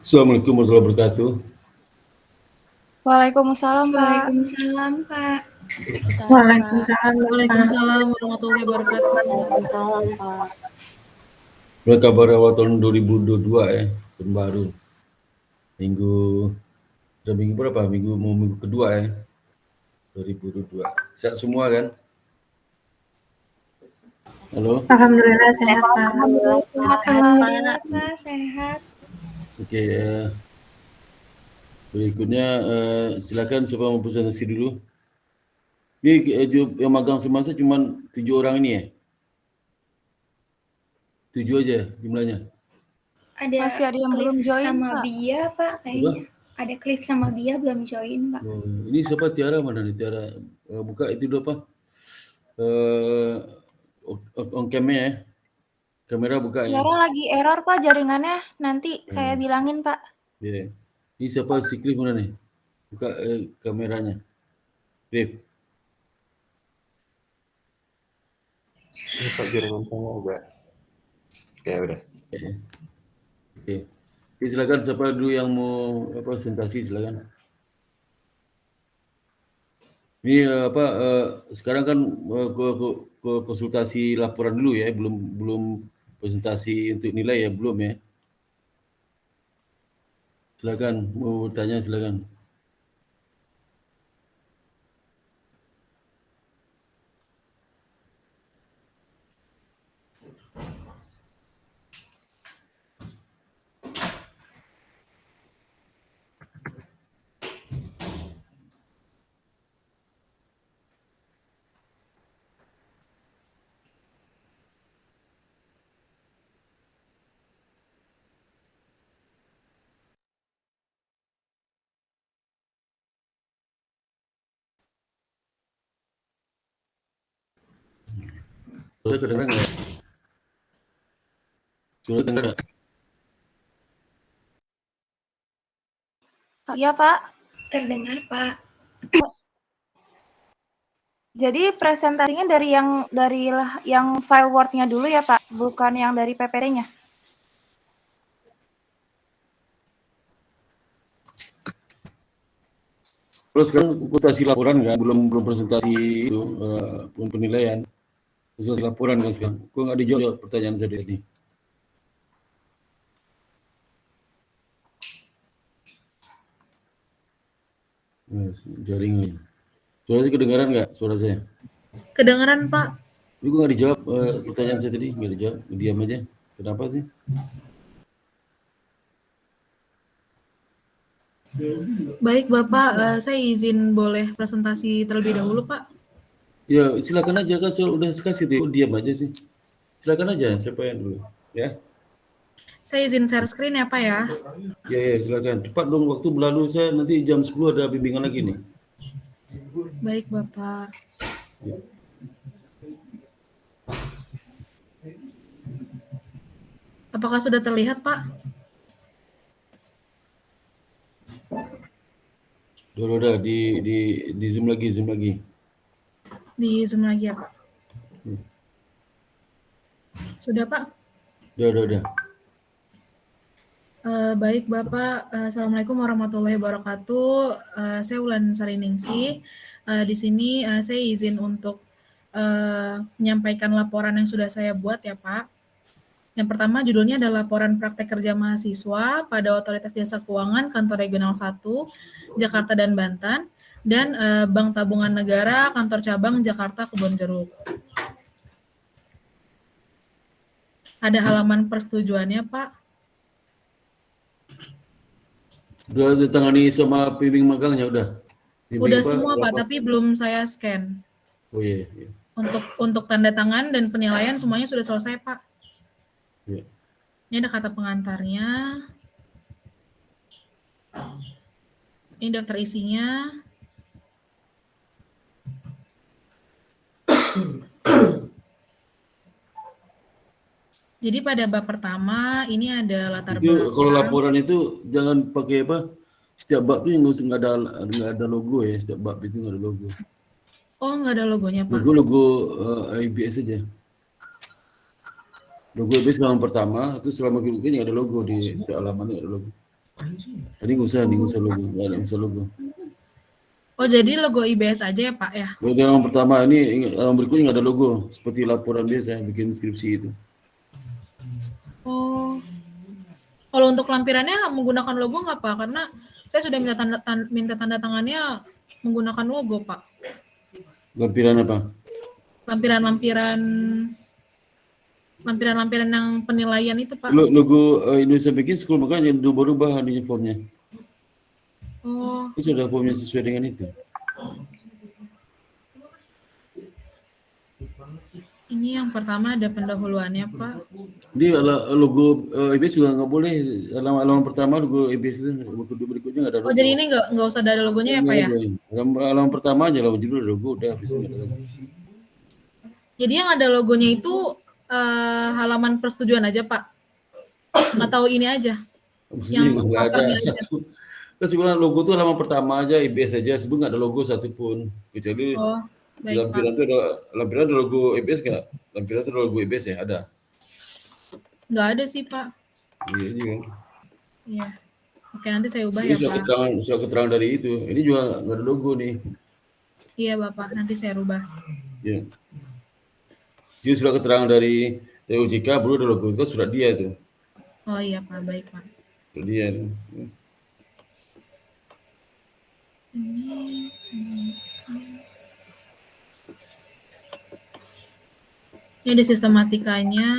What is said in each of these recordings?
Assalamualaikum warahmatullahi wabarakatuh. Waalaikumsalam, Pak. Waalaikumsalam, Pak. Waalaikumsalam, Bapak. Waalaikumsalam warahmatullahi wabarakatuh. Waalaikumsalam, Pak. Apa kabar awal tahun 2022 ya, tahun baru. Minggu berapa? Minggu kedua ya, 2022. Sehat semua kan? Halo? Alhamdulillah sehat, Pak. Alhamdulillah, Pak. Sehat. Oke, berikutnya silakan siapa mau presentasi dulu. Ini yang magang semasa cuma 7 orang ini ya? 7 aja jumlahnya? Masih ada yang belum join, sama Pak. Bia, Pak. Kayaknya ada klip sama Bia belum join, Pak. Oh, ini siapa Tiara mana nih Tiara? Buka itu dulu apa? On camnya ya. Kamera buka ya. Tiara lagi error, Pak, jaringannya. Nanti saya bilangin, Pak. Ya. Ini siapa si Cliff mana nih? Buka kameranya. Cliff. Ini Pak jaringan saya agak kayak udah. Oke. Oke, silakan siapa dulu yang mau presentasi silakan. Ini sekarang kan ke konsultasi laporan dulu ya, belum presentasi untuk nilai ya, belum ya. Silakan mau tanya silakan. Suara kedengaran nggak? Suara kedengaran nggak? Iya, Pak. Terdengar, Pak. Jadi presentasinya dari yang file Word-nya dulu ya, Pak, bukan yang dari PPT-nya. Terus sekarang presentasi laporan kan, belum presentasi itu penilaian. Presentasi laporan kan sekarang. Kok nggak dijawab pertanyaan saya tadi? Jaringan. Suara saya kedengaran nggak? Suara saya? Kedengaran, Pak. Itu nggak dijawab pertanyaan saya tadi, nggak dijawab, diam aja. Kenapa sih? Baik, Bapak. Saya izin boleh presentasi terlebih dahulu, Pak. Ya silakan aja kan, saya udah kasih tuh, diam aja sih. Silakan aja, siapa yang dulu, ya? Saya izin share screen ya, Pak ya. Ya silakan. Cepat dong, waktu berlalu saya nanti jam 10 ada bimbingan lagi nih. Baik, Bapak. Ya. Apakah sudah terlihat, Pak? Udah di zoom lagi. Di zoom lagi ya, Pak. Sudah, Pak? Udah. Baik, Bapak. Assalamualaikum warahmatullahi wabarakatuh. Saya Wulan Sariningsih. Di sini saya izin untuk menyampaikan laporan yang sudah saya buat ya, Pak. Yang pertama judulnya adalah laporan praktek kerja mahasiswa pada Otoritas Jasa Keuangan Kantor Regional 1 Jakarta dan Banten dan Bank Tabungan Negara Kantor Cabang Jakarta Kebonjeruk. Ada halaman persetujuannya, Pak. Udah ditangani sama pembimbing magangnya udah. Udah semua, Pak, tapi belum saya scan. Oh iya. Untuk tanda tangan dan penilaian semuanya sudah selesai, Pak. Iya. Ini ada kata pengantarnya. Ini daftar isinya. Jadi pada bab pertama ini ada latar belakang. Kalau laporan itu jangan pakai apa? Setiap bab itu nggak ada logo ya. Setiap bab itu nggak ada logo. Oh, nggak ada logonya, Pak. Logo IBS aja. Logo IBS halaman pertama itu selama ini ada logo di setiap halaman ada logo. Ini nggak usah logo, nggak ada usah logo. Oh, jadi logo IBS aja ya Pak ya? Di halaman pertama ini, halaman berikutnya nggak ada logo, seperti laporan biasa bikin skripsi itu. Oh, kalau untuk lampirannya menggunakan logo nggak Pak? Karena saya sudah minta tanda tangannya menggunakan logo Pak. Lampiran apa? Lampiran yang penilaian itu Pak. Logo Indonesia Baking School, makanya berubah ininya formnya. Oh, Itu sudah formnya sesuai dengan itu. ini yang pertama ada pendahuluannya Pak. Jadi logo EBS juga nggak boleh, halaman pertama logo EBS itu, berikutnya nggak ada logo. Oh, jadi ini nggak usah ada logonya ya Pak ya? Halaman pertama aja lah judul logo, udah habis nggak ada logo. Jadi yang ada logonya itu halaman persetujuan aja Pak? Atau ini aja? Maksudnya Yang nggak ada covernya aja. satu. Kan sebenarnya logo itu halaman pertama aja, EBS aja, sebelum nggak ada logo satupun. Kecuali Oh, di baik Pak. lampiran itu ada logo EBS nggak? Lampiran itu ada logo EBS ya? Ada. Nggak ada sih Pak. Iya juga. Iya. Oke, nanti saya ubah Ini ya Pak. sudah keterangan dari itu. Ini juga nggak ada logo nih. Iya Bapak, nanti saya rubah. Ya. Jadi surat keterangan dari OJK baru ada logo, itu surat dia tuh. Oh iya Pak, baik Pak. Surat dia tuh. Ini ada sistematikanya.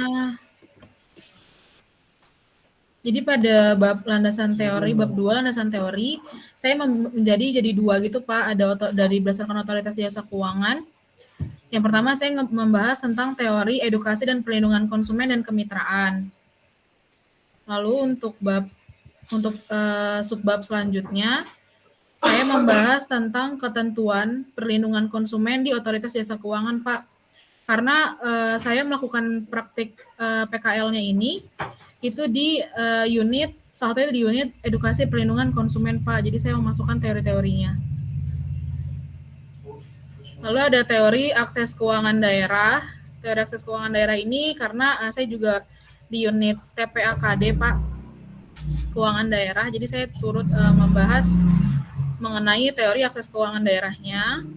Jadi pada bab landasan teori, bab 2 landasan teori, saya jadi dua gitu Pak, ada dari berdasarkan otoritas jasa keuangan. Yang pertama saya membahas tentang teori edukasi dan perlindungan konsumen dan kemitraan. Lalu untuk subbab selanjutnya, saya membahas tentang ketentuan perlindungan konsumen di otoritas jasa keuangan Pak. Karena saya melakukan praktik PKL-nya ini, itu di salah satunya di unit edukasi perlindungan konsumen Pak. Jadi saya memasukkan teori-teorinya. Lalu ada teori akses keuangan daerah. Teori akses keuangan daerah ini karena saya juga di unit TPAKD Pak, keuangan daerah. Jadi saya turut membahas mengenai teori akses keuangan daerahnya.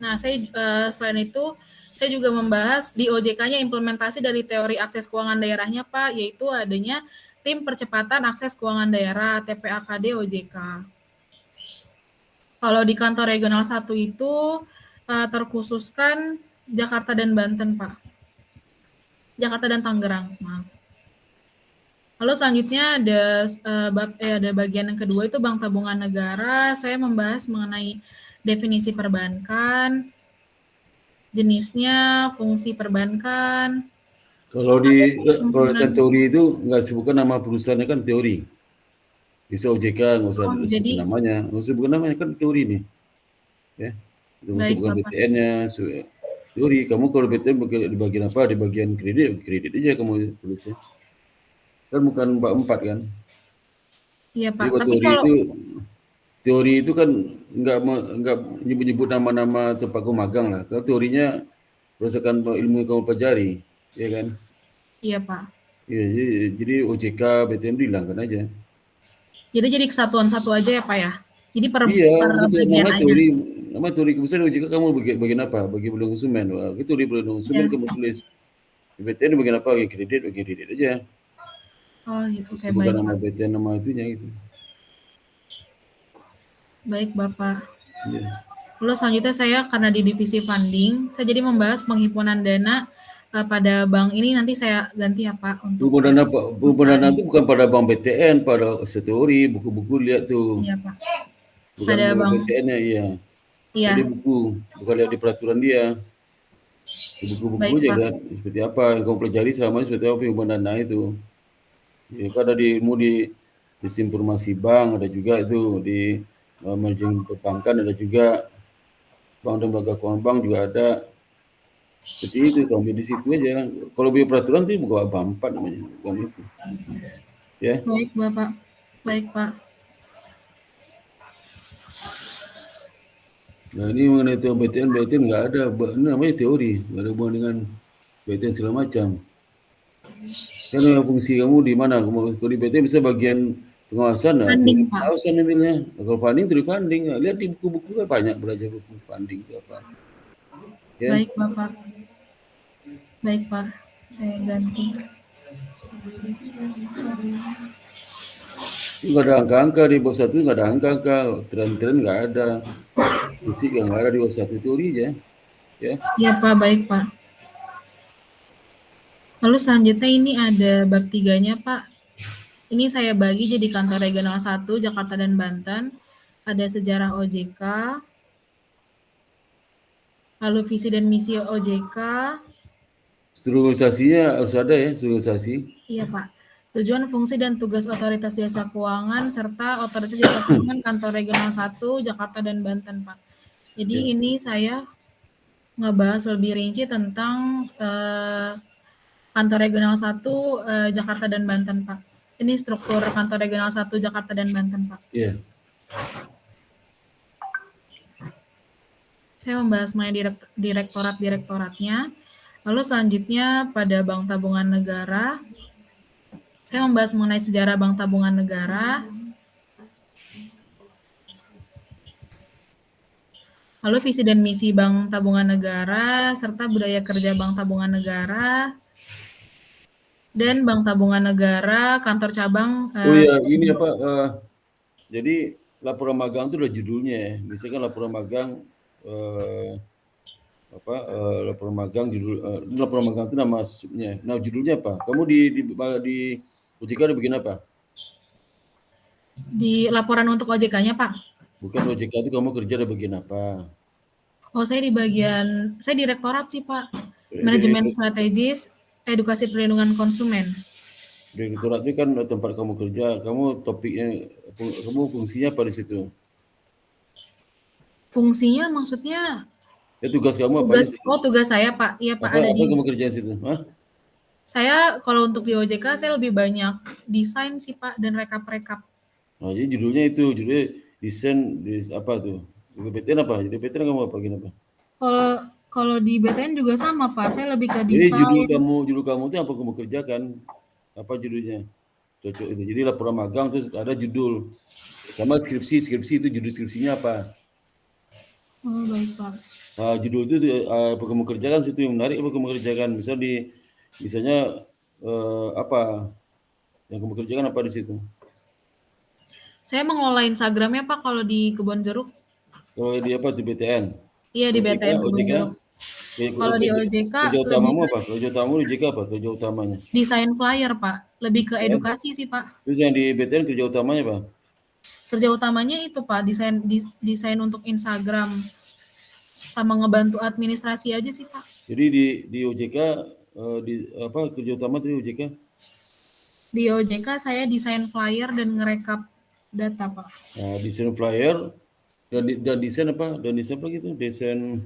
Nah, saya selain itu saya juga membahas di OJK-nya implementasi dari teori akses keuangan daerahnya Pak, yaitu adanya tim percepatan akses keuangan daerah TPAKD OJK. Kalau di kantor regional 1 itu terkhususkan Jakarta dan Banten Pak. Jakarta dan Tangerang, maaf. Lalu selanjutnya ada bagian yang kedua itu Bank Tabungan Negara. Saya membahas mengenai definisi perbankan, jenisnya, fungsi perbankan. Kalau di landasan teori itu nggak sebutkan nama perusahaannya kan teori. Bisa OJK nggak usah sebutkan namanya, nggak usah sebutkan namanya kan teori nih. Ya, nggak sebutkan BTN-nya. Teori, kamu kalau BTN di bagian apa? Di bagian kredit aja kamu tulisnya. Kan bukan bab 4 kan? Iya Pak. Jadi Tapi kalau teori itu kan nggak nyebut-nyebut nama-nama tempat kamu magang lah. Kalau teorinya berdasarkan ilmu yang kamu pelajari, ya kan? Iya Pak. Iya, jadi OJK, BTN dihilangkan aja. Jadi kesatuan satu aja ya Pak ya? Jadi iya, bagian aja. Nama teori kebesaran OJK kamu bagian apa? Bagi perlindungan konsumen. Wah, itu teori perlindungan konsumen kamu tulis. BTN bagian apa? Bagi kredit aja. Oh gitu, oke, bukan baik nama Pak. BTN, nama itunya gitu. Baik Bapak. Ya. Lalu selanjutnya saya karena di divisi funding, saya jadi membahas penghimpunan dana pada bank ini nanti saya ganti ya Pak untuk Penghimpunan dana itu bukan pada bank BTN, pada teori, buku-buku lihat tuh. Iya Pak. Bukan ada bank BTN-nya, iya. Iya. Jadi buku, bukan lihat di peraturan dia. Buku-buku aja kan, seperti apa yang kamu pelajari selama ini, seperti apa penghimpunan dana itu. Ya, kan ada di informasi bank, ada juga itu di manajemen perbankan, ada juga bank dan lembaga keuangan bank juga ada. Seperti itu, kamu di situ aja. Kalau punya peraturan itu bukan bab 4 namanya, bukan itu. Ya. Baik Bapak, baik Pak. Nah ini mengenai BTN nggak ada, ini namanya teori, nggak ada hubungan dengan BTN segala macam. Karena fungsi kamu di mana? Kalau di PT bisa bagian pengawasan, nah, Funding, Pak. pengawasan intinya. Nah, kalau funding itu di funding. Nah, lihat di buku-buku kan banyak belajar buku funding itu apa. Ya. Baik, Bapak. Baik, Pak. Saya ganti. Nggak ada angka-angka di bab 1, nggak ada angka-angka, tren-tren nggak ada, fisik nggak ada di bab 1 teori aja. Ya. Iya, Pak. Baik, Pak. Lalu selanjutnya ini ada bab 3-nya, Pak. Ini saya bagi jadi kantor regional 1 Jakarta dan Banten. Ada sejarah OJK. Lalu visi dan misi OJK. Strukturisasinya harus ada ya, strukturisasi. Iya, Pak. Tujuan, fungsi, dan tugas Otoritas Jasa Keuangan serta Otoritas Jasa Keuangan Kantor Regional 1 Jakarta dan Banten, Pak. Jadi ini saya ngebahas lebih rinci tentang Kantor Regional 1 Jakarta dan Banten, Pak. Ini struktur Kantor Regional 1 Jakarta dan Banten, Pak. Iya. Saya membahas mengenai direktorat-direktoratnya. Lalu selanjutnya pada Bank Tabungan Negara, saya membahas mengenai sejarah Bank Tabungan Negara. Lalu visi dan misi Bank Tabungan Negara, serta budaya kerja Bank Tabungan Negara, dan Bank Tabungan Negara, kantor cabang. Oh ya, ini apa, jadi laporan magang itu udah judulnya ya. Misalkan laporan magang, laporan magang judul, laporan magang itu nama subnya. Nah, judulnya apa? Kamu di OJK ada bikin apa? Di laporan untuk OJK-nya, Pak? Bukan OJK itu kamu kerja ada bagian apa? Oh, saya di bagian, saya direktorat sih, Pak. Manajemen strategis, edukasi perlindungan konsumen. Direktorat itu kan tempat kamu kerja, kamu topiknya, kamu fungsinya apa di situ? Fungsinya maksudnya? Ya, tugas kamu apa sih? Oh, tugas saya, Pak. Iya, Pak. Apa kamu kerja di situ? Hah? Saya kalau untuk di OJK saya lebih banyak desain sih, Pak, dan rekap-rekap. Nah, jadi judulnya itu, judulnya desain apa tuh? Di BTN apa? Jadi BTN kamu apa gini apa? Kalau di BTN juga sama, Pak. Saya lebih ke Jadi desain. judul kamu itu apa kamu kerjakan? Apa judulnya? Cocok itu. Jadi laporan magang terus ada judul. Sama skripsi itu judul skripsinya apa? Oh, baik, Pak. Nah, judul itu apa kamu kerjakan situ yang menarik apa kamu kerjakan? Misalnya apa yang kamu kerjakan apa di situ? Saya mengelola Instagramnya, Pak, kalau di Kebon Jeruk. Kalau di apa di BTN? Iya, di BTN Kebon Jeruk. Kalau di OJK kerja utamamu apa? Kerja utamamu di OJK apa? Kerja utamanya? Desain flyer, Pak. Lebih ke edukasi sih, Pak. Terus yang di BTN kerja utamanya apa? Kerja utamanya itu, Pak, desain untuk Instagram sama ngebantu administrasi aja sih, Pak. Jadi di OJK kerja utama di OJK? Di OJK saya desain flyer dan ngerekap data, Pak. Nah, desain flyer dan desain apa? Dan desain apa gitu? Desain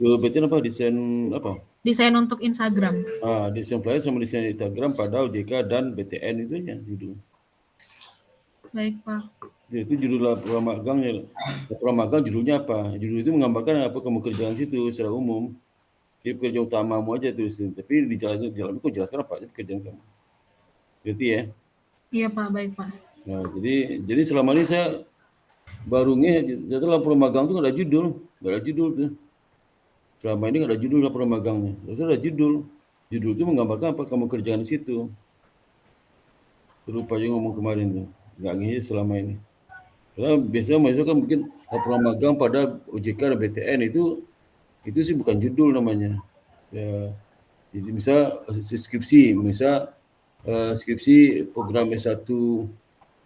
BTN apa? Desain apa? Desain untuk Instagram. Desain flyer sama desain Instagram pada OJK dan BTN itu aja judul. Baik, Pak. Itu judul laporan magangnya. Laporan magang judulnya apa? Judul itu menggambarkan apa kamu kerjaan situ secara umum. Jadi pekerjaan utamamu aja tulis. Tapi di dalam itu jelaskan apa aja pekerjaan kamu. Berarti ya? Iya, Pak. Baik, Pak. Nah, jadi selama ini saya baru ternyata laporan magang itu nggak ada judul tuh. Selama ini nggak ada judul laporan magangnya. Terus ada judul itu menggambarkan apa kamu kerjaan di situ. Lupa aja ngomong kemarin tuh, nggak ngehe selama ini. Karena biasanya mahasiswa kan mungkin laporan magang pada OJK dan BTN itu sih bukan judul namanya. Ya, jadi misal skripsi program S1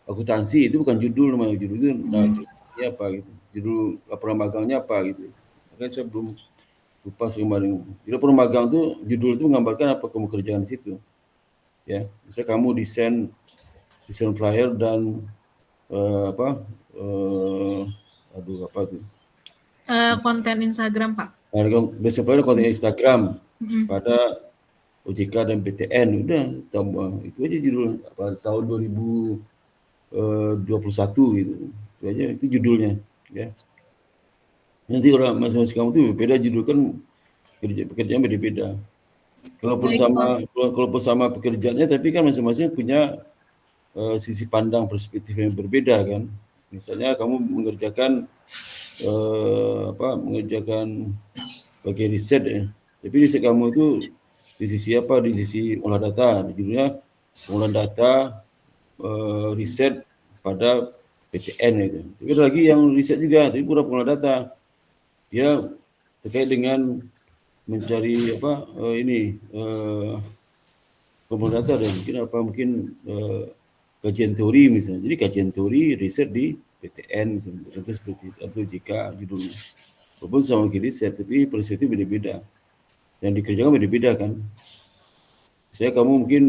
akuntansi itu bukan judul namanya, judul itu skripsinya apa gitu, judul laporan magangnya apa gitu. Makanya saya belum lupa kemarin. Jadi laporan magang itu judul itu menggambarkan apa kamu kerjaan di situ. Ya, misal kamu desain flyer dan Konten Instagram, Pak. Desain flyer konten Instagram pada OJK dan BTN udah itu aja judul tahun 2021 gitu. Itu aja itu judulnya ya. Nanti orang masing-masing kamu tuh beda judul kan pekerjaan beda-beda. Kalaupun sama pekerjaannya, tapi kan masing-masing punya sisi pandang perspektif yang berbeda kan. Misalnya kamu mengerjakan mengerjakan bagian riset ya. Tapi riset kamu itu di sisi apa? Di sisi olah data. Judulnya olah data riset pada PTN itu. Tapi ada lagi yang riset juga, tapi bukan olah data. Dia terkait dengan mencari olah data dan mungkin kajian teori misalnya. Jadi kajian teori riset di PTN misalnya. Contoh seperti itu, atau jika judulnya. Walaupun sama riset, tapi perspektif beda-beda. Yang dikerjakan beda-beda kan. Saya kamu mungkin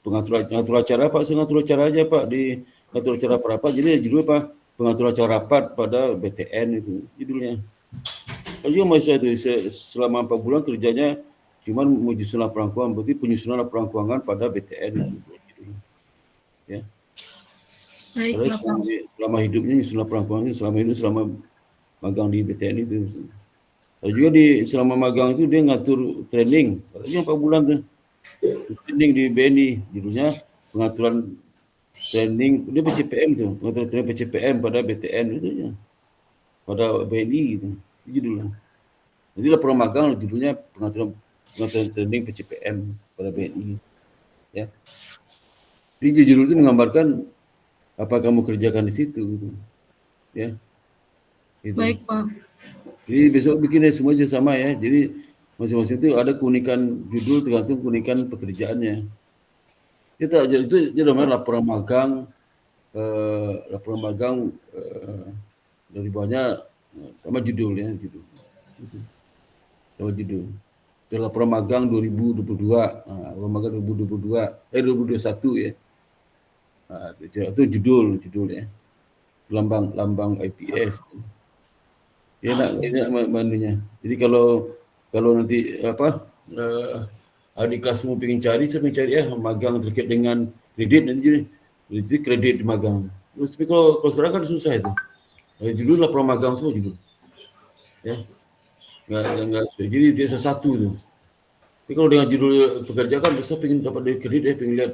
pengatur acara Pak, saya ngatur acara aja Pak di ngatur acara rapat. Jadi judulnya apa? Pengatur acara rapat pada BTN itu judulnya. Saya juga masih itu selama 4 bulan kerjanya cuma menyusun laporan keuangan, berarti penyusunan laporan keuangan pada BTN itu. Ya. Selama hidupnya nyusun laporan keuangan, selama magang di BTN itu. Lalu juga selama magang itu dia ngatur training, katanya 4 bulan tuh. Training di BNI, judulnya pengaturan training, dia PCPM tuh, pengaturan training PCPM pada BTN itu ya. Pada BNI gitu, judulnya. Jadi laporan magang judulnya pengaturan training PCPM pada BNI. Ya. Jadi judul itu menggambarkan apa kamu kerjakan di situ gitu. Ya. Gitu. Baik, Pak. Jadi besok bikinnya semua juga sama ya. Jadi masing-masing itu ada keunikan judul tergantung keunikan pekerjaannya. Itu namanya laporan magang. Dari bawahnya sama judul ya, judul. Sama judul. Itu laporan magang 2022. Laporan magang 2021 ya. Itu judul ya. Lambang IPS. Ya enak manunya. Jadi kalau nanti adik kelas semua pengen cari, saya pengen cari magang terkait dengan kredit nanti jadi kredit magang. Terus tapi kalau sekarang kan susah itu. Judul laporan magang semua judul. Ya. Enggak jadi dia satu tu. Tapi kalau dengan judul pekerja kan bisa pengen dapat dari kredit pengen lihat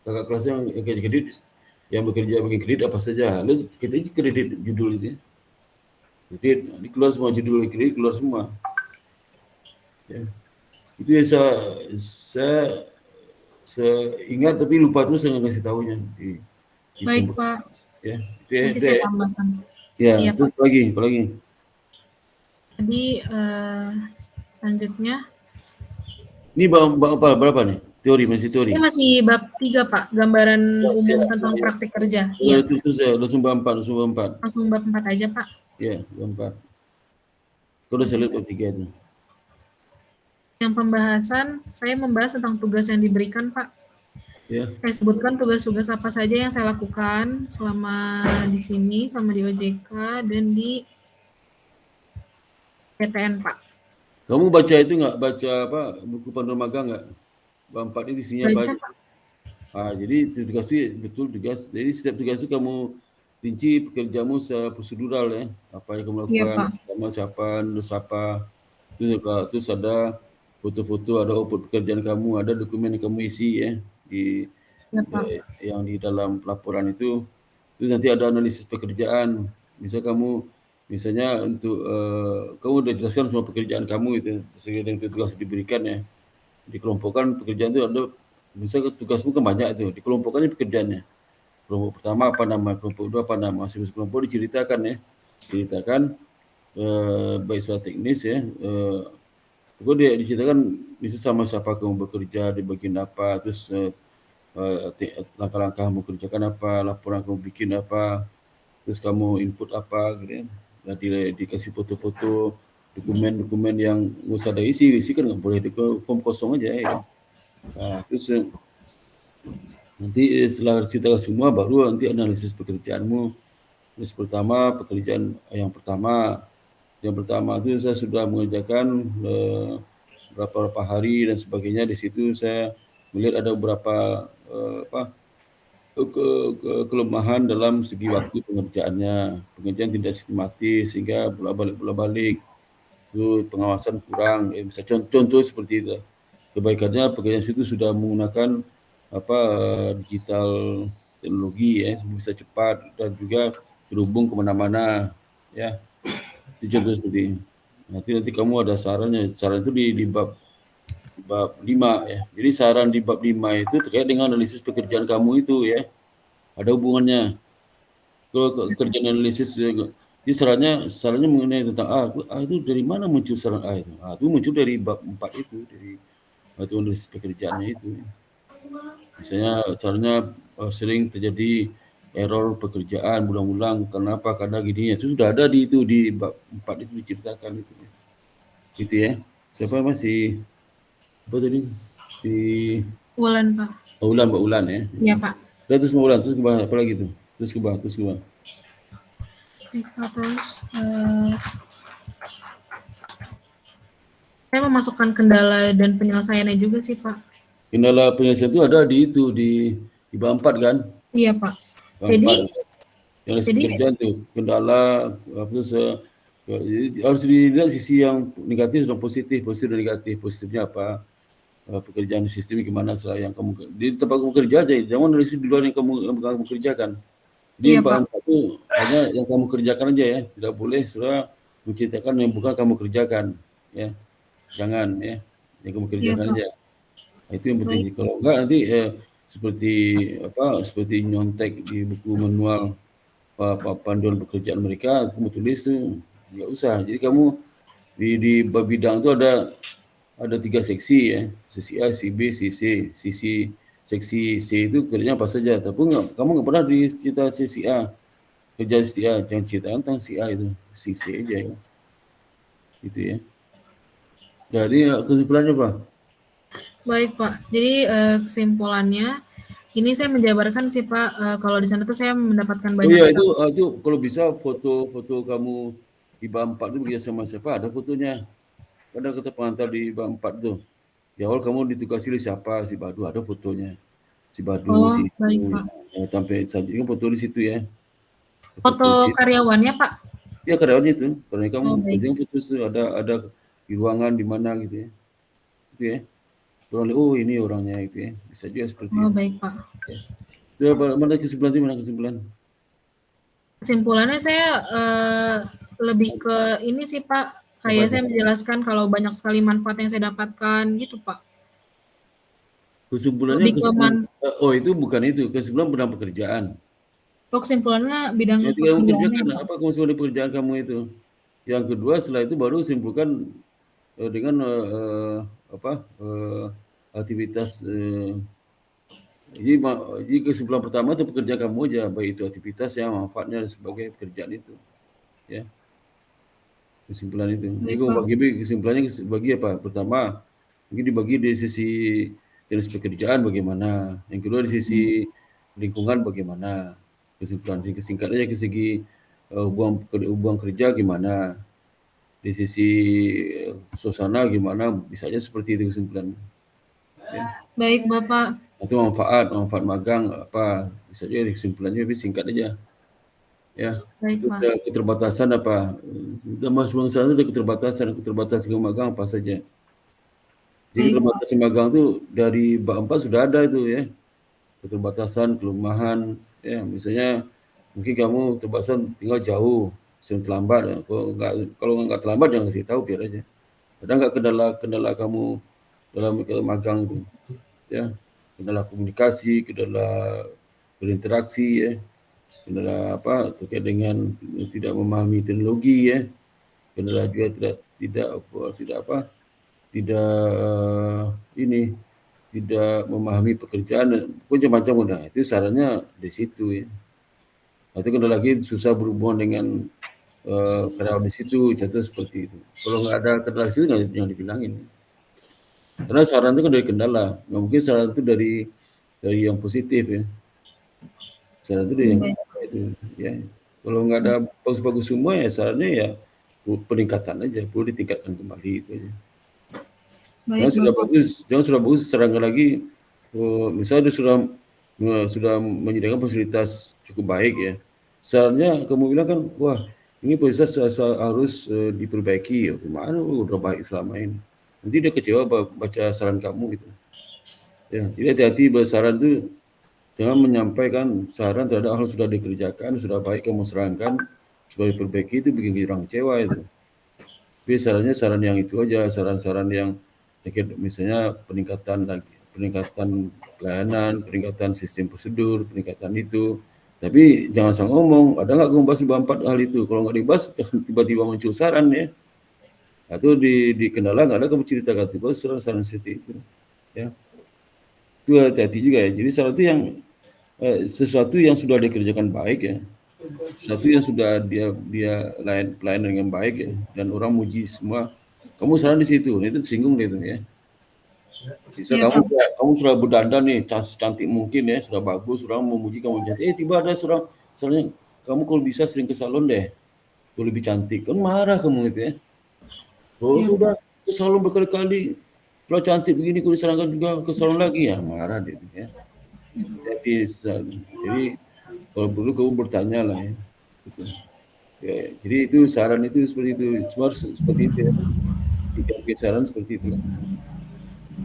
kakak kelas yang kerja kredit yang bekerja bagi kredit apa saja. Lalu kita kredit judul itu. Kredit, keluar semua judul kredit keluar semua. Ya. Itu yang saya ingat tapi lupa terus saya ngasih tahunya. Baik Pak. Ya. Nanti saya tambahkan. Ya, iya, terus apa lagi? Jadi selanjutnya. Ini berapa nih? Masih teori? Ini masih bab 3 Pak, gambaran umum tentang praktik kerja. Iya. Itu saya langsung bab 4. Langsung bab 4 aja Pak. Iya, bab 4. Kalau udah saya lihat bab 3 itu. Yang pembahasan, saya membahas tentang tugas yang diberikan Pak. Ya. Saya sebutkan tugas-tugas apa saja yang saya lakukan selama di sini, sama di OJK dan di PTN Pak. Kamu baca itu nggak? Baca buku panduan magang nggak? Bab 4 itu isinya baca. Jadi tugas itu betul tugas. Jadi setiap tugas itu kamu rinci pekerjaanmu secara prosedural ya. Apa yang kamu lakukan, sama siapa, terus ada foto-foto, ada output pekerjaan kamu, ada dokumen yang kamu isi ya yang di dalam laporan itu. Terus nanti ada analisis pekerjaan. Misalnya untuk kamu sudah jelaskan semua pekerjaan kamu itu sesuai dengan tugas diberikan ya. Dikelompokkan pekerjaan itu ada, misalnya tugasmu kan banyak itu, dikelompokkannya pekerjaannya. Kelompok pertama apa nama, kelompok kedua apa nama, masing-masing kelompok diceritakan baik secara teknis ya. Dia diceritakan bisa sama siapa kamu bekerja, di bagian apa, terus langkah-langkah kamu kerjakan apa, laporan kamu bikin apa, terus kamu input apa gitu ya. Dikasih foto-foto dokumen-dokumen yang nggak usah ada isi kan nggak boleh, di form kosong aja ya. Terus nanti setelah cerita semua baru nanti analisis pekerjaanmu. Terus pekerjaan yang pertama itu saya sudah mengerjakan beberapa hari dan sebagainya. Di situ saya melihat ada beberapa kelemahan dalam segi waktu pengerjaannya. Pengerjaan tidak sistematis sehingga bolak-balik. Itu pengawasan kurang. Bisa contoh seperti itu. kebaikannya pekerjaan situ sudah menggunakan digital teknologi ya, bisa cepat dan juga terhubung kemana-mana ya. Itu contoh seperti ini. Nanti kamu ada sarannya. Saran itu di bab 5 ya. Jadi saran di bab 5 itu terkait dengan analisis pekerjaan kamu itu ya. Ada hubungannya. Kalau kerjaan analisis jadi sarannya mengenai tentang itu dari mana muncul saran A itu? Itu muncul dari bab 4 itu, dari analisis pekerjaannya itu. Misalnya caranya sering terjadi error pekerjaan berulang-ulang, kenapa? Karena gini, itu sudah ada di bab 4 itu diceritakan itu. Gitu ya. Siapa masih apa tadi? Di Wulan, Pak. Mbak Ulan ya. Iya, Pak. Terus Mbak Ulan, terus ke bawah apa lagi tuh? Terus ke bawah. Baik, Pak, terus saya memasukkan kendala dan penyelesaiannya juga sih, Pak. Kendala penyelesaian itu ada di bab 4 kan? Iya, Pak. Bab Jadi 4. Yang pekerjaan tuh kendala harus dilihat sisi yang negatif dan positif dan negatif. Positifnya apa? Pekerjaan sistem gimana setelah yang kamu di tempat kamu kerja aja, jangan dari di luar yang kamu kerjakan. Di bab 4 itu hanya yang kamu kerjakan aja ya, tidak boleh sudah menceritakan yang bukan kamu kerjakan ya. Jangan ya, yang kamu kerjakan aja. Itu yang penting. Kalau enggak nanti seperti nyontek di buku manual panduan pekerjaan mereka, kamu tulis tuh nggak usah. Jadi kamu di bab bidang itu ada 3 seksi ya, seksi A, seksi B, seksi C. Seksi C itu kerjanya apa saja, tapi kamu nggak pernah cerita seksi A, kerja seksi A, jangan ceritakan tentang si A itu, si C aja ya. Gitu ya. Jadi kesimpulannya Pak? baik, Pak. Jadi kesimpulannya ini saya menjabarkan sih, Pak, kalau di sana tuh saya mendapatkan banyak itu kalau bisa foto kamu di bab 4 itu bekerja sama siapa, ada fotonya. Ada kata pengantar di bab 4 tuh. Di awal kamu ditugasi oleh siapa, si Badu, ada fotonya. Si Badu, si itu. Ya, sampai saja kan foto di situ ya. Foto karyawannya, Pak? Ya karyawannya itu. Karena kamu biasanya foto itu ada di ruangan di mana gitu ya. Itu ya. Orang lihat, ini orangnya gitu ya. Bisa juga seperti itu. Baik, Pak. Ya, mana kesimpulan? Kesimpulannya saya lebih ke ini sih, Pak. Kayak saya menjelaskan kalau banyak sekali manfaat yang saya dapatkan gitu, Pak. Kesimpulannya itu bukan itu. Kesimpulan bidang pekerjaan. Kesimpulannya bidang pekerjaan. Apa kesimpulan pekerjaan kamu itu? Yang kedua setelah itu baru simpulkan dengan aktivitas. Jadi kesimpulan pertama itu pekerjaan kamu aja, baik itu aktivitas yang manfaatnya sebagai pekerjaan itu, ya. Kesimpulan itu. Jadi kesimpulannya bagi apa? Pertama, mungkin dibagi dari sisi jenis pekerjaan bagaimana. Yang kedua dari sisi lingkungan bagaimana. Kesimpulan singkatnya ke segi hubungan kerja gimana. Di sisi suasana gimana, bisa aja seperti itu kesimpulan. Ya. Baik, Bapak. Itu manfaat magang apa, bisa aja kesimpulannya lebih singkat aja. Ya, baik, itu ada keterbatasan apa? Mas bangsa itu ada keterbatasan magang apa saja. Jadi keterbatasan magang itu dari bab 4 sudah ada itu ya. Keterbatasan, kelemahan, ya misalnya mungkin kamu keterbatasan tinggal jauh, sering terlambat. Ya. Kalau nggak terlambat jangan kasih tahu, biar aja. Ada nggak kendala kamu dalam magang itu? Ya, kendala komunikasi, kendala berinteraksi ya. Kendala apa terkait dengan tidak memahami teknologi ya, kendala juga tidak memahami pekerjaan, macam-macam udah. Itu sarannya di situ ya. Itu kendala lagi susah berhubungan dengan karyawan di situ, contoh seperti itu. Kalau nggak ada kendala di situ jangan dibilangin. Karena saran itu kan dari kendala, nggak mungkin saran itu dari yang positif ya. Saran itu dari yang itu ya. Kalau nggak ada bagus-bagus semua ya sarannya ya peningkatan aja, perlu ditingkatkan kembali itu aja. Jangan sudah bagus serangkan lagi. Misalnya sudah menyediakan fasilitas cukup baik ya. Sarannya kamu bilang kan, wah ini fasilitas harus diperbaiki ya. Gimana udah baik selama ini. Nanti dia kecewa baca saran kamu gitu. Ya, jadi hati-hati bersaran itu jangan menyampaikan saran terhadap hal yang sudah dikerjakan, sudah baik kamu serangkan, supaya diperbaiki itu bikin orang kecewa itu. Tapi sarannya saran yang itu aja, saran-saran yang misalnya peningkatan pelayanan, peningkatan sistem prosedur, peningkatan itu. Tapi jangan asal ngomong, ada nggak kamu bahas 4 hal itu? Kalau nggak dibahas, tiba-tiba muncul saran ya. Atau di kendala nggak ada kamu ceritakan tiba saran seperti itu. Ya. Itu hati-hati juga ya. Jadi saran itu yang sesuatu yang sudah dikerjakan baik ya. Sesuatu yang sudah dia pelayanan dengan baik ya, dan orang muji semua, kamu saran di situ, itu tersinggung deh itu ya. Bisa kamu sudah berdandan nih, cantik mungkin ya, sudah bagus, orang memuji kamu cantik, tiba ada seorang, misalnya kamu kalau bisa sering ke salon deh, tuh lebih cantik, kan marah kamu gitu ya. Oh sudah ke salon berkali-kali, kalau cantik begini kalau disarankan juga ke salon lagi ya, marah dia ya. Jadi kalau perlu kamu bertanya lah ya. Gitu. Ya, jadi itu saran itu seperti itu, cuma seperti itu ya. Tidak saran seperti itu.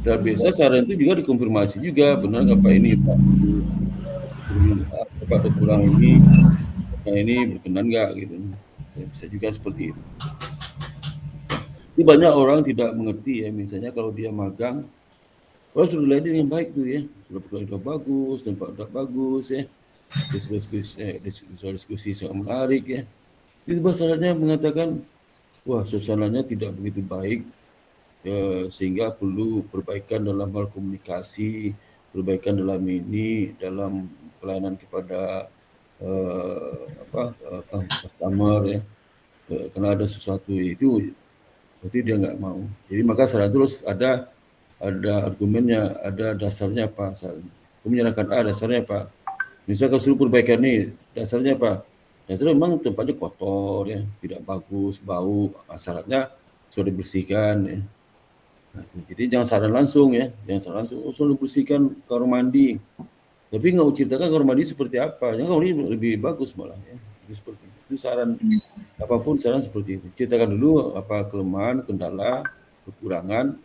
Dan biasa saran itu juga dikonfirmasi juga, benar nggak Pak ini Pak? Pak kurang ini berkenan nggak gitu. Ya, bisa juga seperti itu. Ini banyak orang tidak mengerti ya, misalnya kalau dia magang, kalau sudah lading yang baik tuh ya, sudah bagus, tempat udah bagus ya, diskusi sangat menarik ya. Itu masalahnya mengatakan, wah suasananya tidak begitu baik, ya, sehingga perlu perbaikan dalam hal komunikasi, perbaikan dalam pelayanan kepada customer ya, karena ada sesuatu itu, berarti dia nggak mau. Jadi maka saran terus ada argumennya, ada dasarnya apa? Kamu menyerahkan dasarnya apa? Misalkan suruh perbaikan nih, dasarnya apa? Dasarnya memang tempatnya kotor ya, tidak bagus, bau, syaratnya sudah dibersihkan ya. Nah, jadi jangan saran langsung ya, sudah dibersihkan kamar mandi. Tapi nggak ceritakan kamar mandi seperti apa, yang kamar mandi lebih bagus malah ya. Seperti itu saran, apapun saran seperti itu. Ceritakan dulu apa kelemahan, kendala, kekurangan.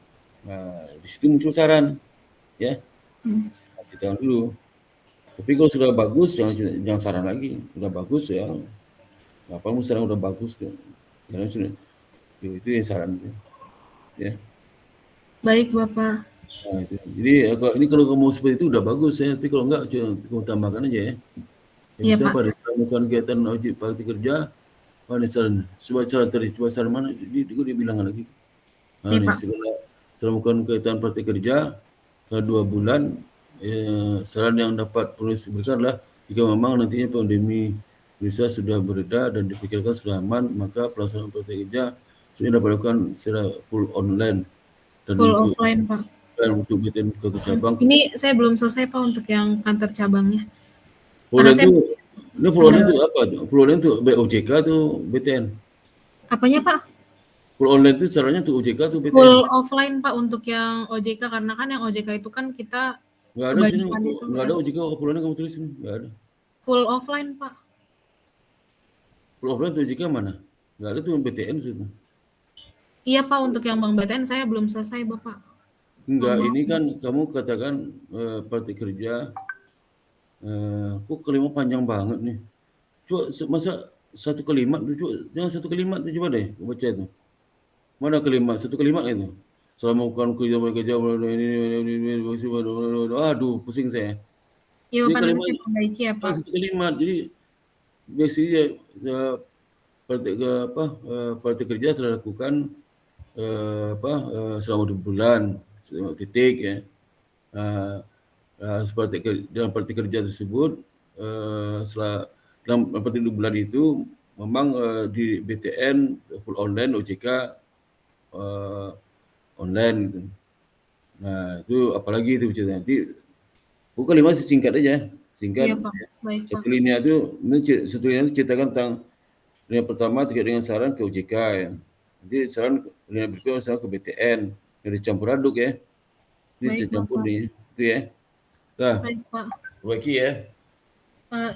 Nah, di situ muncul saran, ya. Ceritakan dulu. Tapi kalau sudah bagus, jangan saran lagi. Sudah bagus ya, apa saran udah bagus kan? Karena sudah, itu yang saran, ya. Baik Bapak. Nah, itu. Jadi ini kalau kamu seperti itu udah bagus ya. Tapi kalau enggak, kamu tambahkan aja ya. Iya Bisa Pak. pada melakukan kegiatan wajib praktik kerja, pada saran, coba saran mana? Dia bilang lagi. Nah, ini setelah melakukan kegiatan praktik kerja 2 bulan, saran yang dapat perlu diberikan adalah jika memang nantinya pandemi bisa sudah bereda dan dipikirkan sudah aman, maka pelaksanaan praktik kerja sudah dapat dilakukan secara full online dan full offline Pak. Dan untuk BTN kantor cabang. Ini saya belum selesai Pak untuk yang kantor cabangnya. Full online itu, ini full online itu apa? Full online itu OJK atau BTN? Apanya Pak? Full online itu caranya untuk OJK atau BTN? Full offline Pak untuk yang OJK, karena kan yang OJK itu kan kita nggak ada sini, nggak ada OJK full online kamu tulis ini, nggak ada. Full offline Pak. Full offline itu OJK mana? Nggak ada tuh BTN situ. Iya Pak, untuk yang Bang BTN saya belum selesai Bapak. Enggak, ini kan kamu katakan praktik kerja, kok kalimat panjang banget nih. Coba masa satu kalimat tuh, coba jangan satu kalimat tuh, coba deh baca itu. Mana kalimat? Satu kalimat itu. Selama bukan kerja ini, aduh pusing saya. Iya Bapak, nanti saya perbaiki ya Pak. Satu kalimat, jadi biasanya praktik kerja telah lakukan selama 2 bulan, titik ya. Dalam praktik kerja tersebut, dalam praktik 2 bulan itu memang di BTN full online, OJK online gitu. Nah itu apalagi itu nanti bukan 5 singkat aja, singkat. Iya Pak, baik Pak. Satu linia itu ceritakan tentang linia pertama terkait dengan saran ke OJK ya. Jadi saran linia berikutnya saran ke BTN, yang dicampur aduk ya. Ini dicampur nih, itu ya. Nah, baik Pak. Perbaiki ya.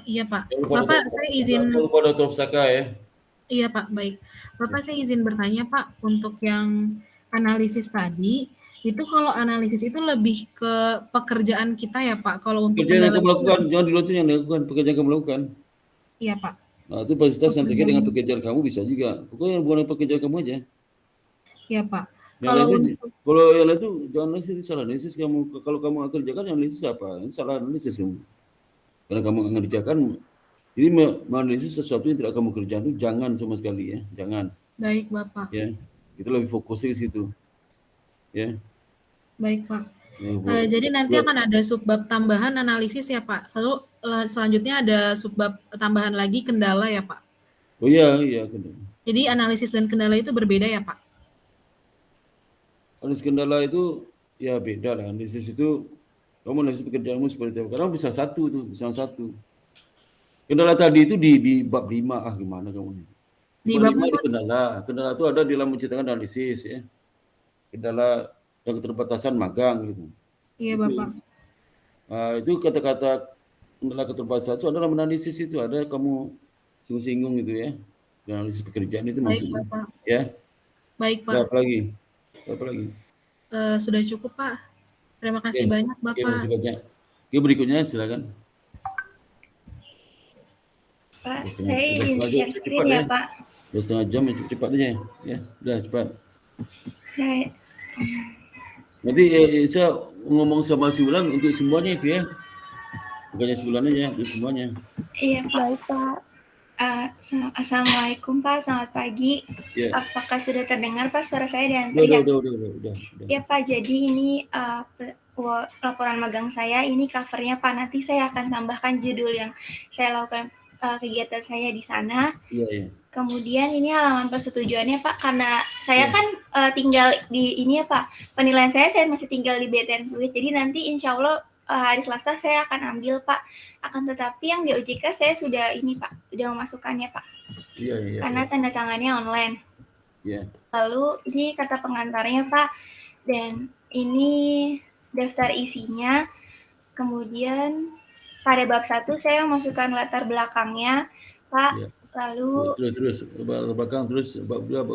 Iya Pak. Bapak saya izin. Pada Dr. Pusaka ya. Iya Pak, baik. Bapak saya izin bertanya Pak, untuk yang analisis tadi, itu kalau analisis itu lebih ke pekerjaan kita ya Pak, kalau untuk Pekerjaan yang kendala kamu itu lakukan, jangan di luar itu yang dilakukan, pekerjaan yang kamu lakukan. iya Pak. Nah, itu fasilitas yang terkait dengan Pekerjaan. pekerjaan kamu bisa juga. Pokoknya bukan pekerjaan kamu aja. Iya Pak. Yang Kalau lain itu, untuk kalau yang lain itu jangan analisis, itu salah analisis kamu. Kalau kamu nggak kerjakan, yang analisis apa? Ini salah analisis kamu. Karena kamu nggak ngerjakan, jadi menganalisis sesuatu yang tidak kamu kerjakan itu jangan sama sekali ya, jangan. baik Bapak. Ya, kita lebih fokusnya ke situ. Ya. Baik Pak. Ya, Jadi nanti akan ada subbab tambahan analisis ya Pak. Lalu selanjutnya ada subbab tambahan lagi kendala ya Pak. oh iya, iya. Jadi analisis dan kendala itu berbeda ya Pak. Analisis kendala itu ya beda lah. Analisis itu kamu analisis pekerjaanmu seperti apa. Karena bisa satu tuh, bisa satu. Kendala tadi itu di bab 5 gimana kamu? Di Bab bab 5 ada 4. kendala. Kendala itu ada di dalam menciptakan analisis ya. Kendala yang keterbatasan magang gitu. Iya Bapak. Itu kata-kata kendala keterbatasan itu adalah menganalisis itu ada kamu singgung-singgung gitu ya. Analisis pekerjaan itu Baik maksudnya. Bapak. Ya. Baik Ada Pak. apa lagi? Apa lagi? Sudah cukup Pak. Terima kasih Oke. banyak Oke, Bapak. masih banyak. Oke, berikutnya silakan. Pak, Udah saya setengah izin jam, share cepat screen ya, ya. Pak. Udah setengah jam, cepat aja ya. Udah cepat. Saya, Nanti saya ngomong sama si Wulan untuk semuanya itu ya. Bukannya si Wulan aja, untuk semuanya. iya, Pak. Baik, Pak. Assalamualaikum, Pak. Selamat pagi. Ya. Apakah sudah terdengar, Pak, suara saya dan Udah. terlihat? Udah. Ya, Pak. Jadi ini laporan magang saya. Ini covernya, Pak. Nanti saya akan tambahkan judul yang saya lakukan kegiatan saya di sana. Iya. Kemudian ini halaman persetujuannya, Pak, karena saya kan tinggal di ini ya, Pak. Penilaian saya masih tinggal di BTN Fluid. Jadi nanti insya Allah hari Selasa saya akan ambil, Pak. Akan tetapi yang di OJK saya sudah ini, Pak, sudah memasukkannya, Pak. Iya. Karena tanda tangannya online. Iya. Lalu ini kata pengantarnya, Pak. Dan ini daftar isinya. Kemudian pada bab 1 saya memasukkan latar belakangnya, Pak. Iya. Lalu terus belakang terus bab 2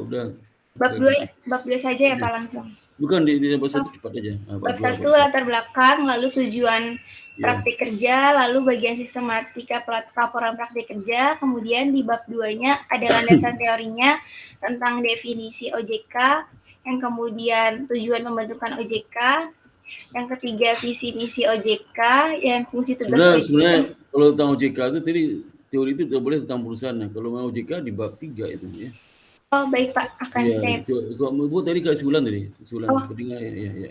bab 2 saja ya Pak langsung. Bukan di bab 1 cepat aja. Bab 1 latar belakang, lalu tujuan praktik kerja, lalu bagian sistematika laporan praktik kerja, kemudian di bab 2-nya ada landasan teorinya tentang definisi OJK, yang kemudian tujuan pembentukan OJK, yang ketiga visi misi OJK, yang fungsi tugas sebenarnya kalau tentang OJK itu tadi teori itu tidak boleh tentang perusahaan. Kalau mau OJK di bab 3 itu ya. Oh baik Pak, akan saya. Kamu tadi kasih bulan tadi,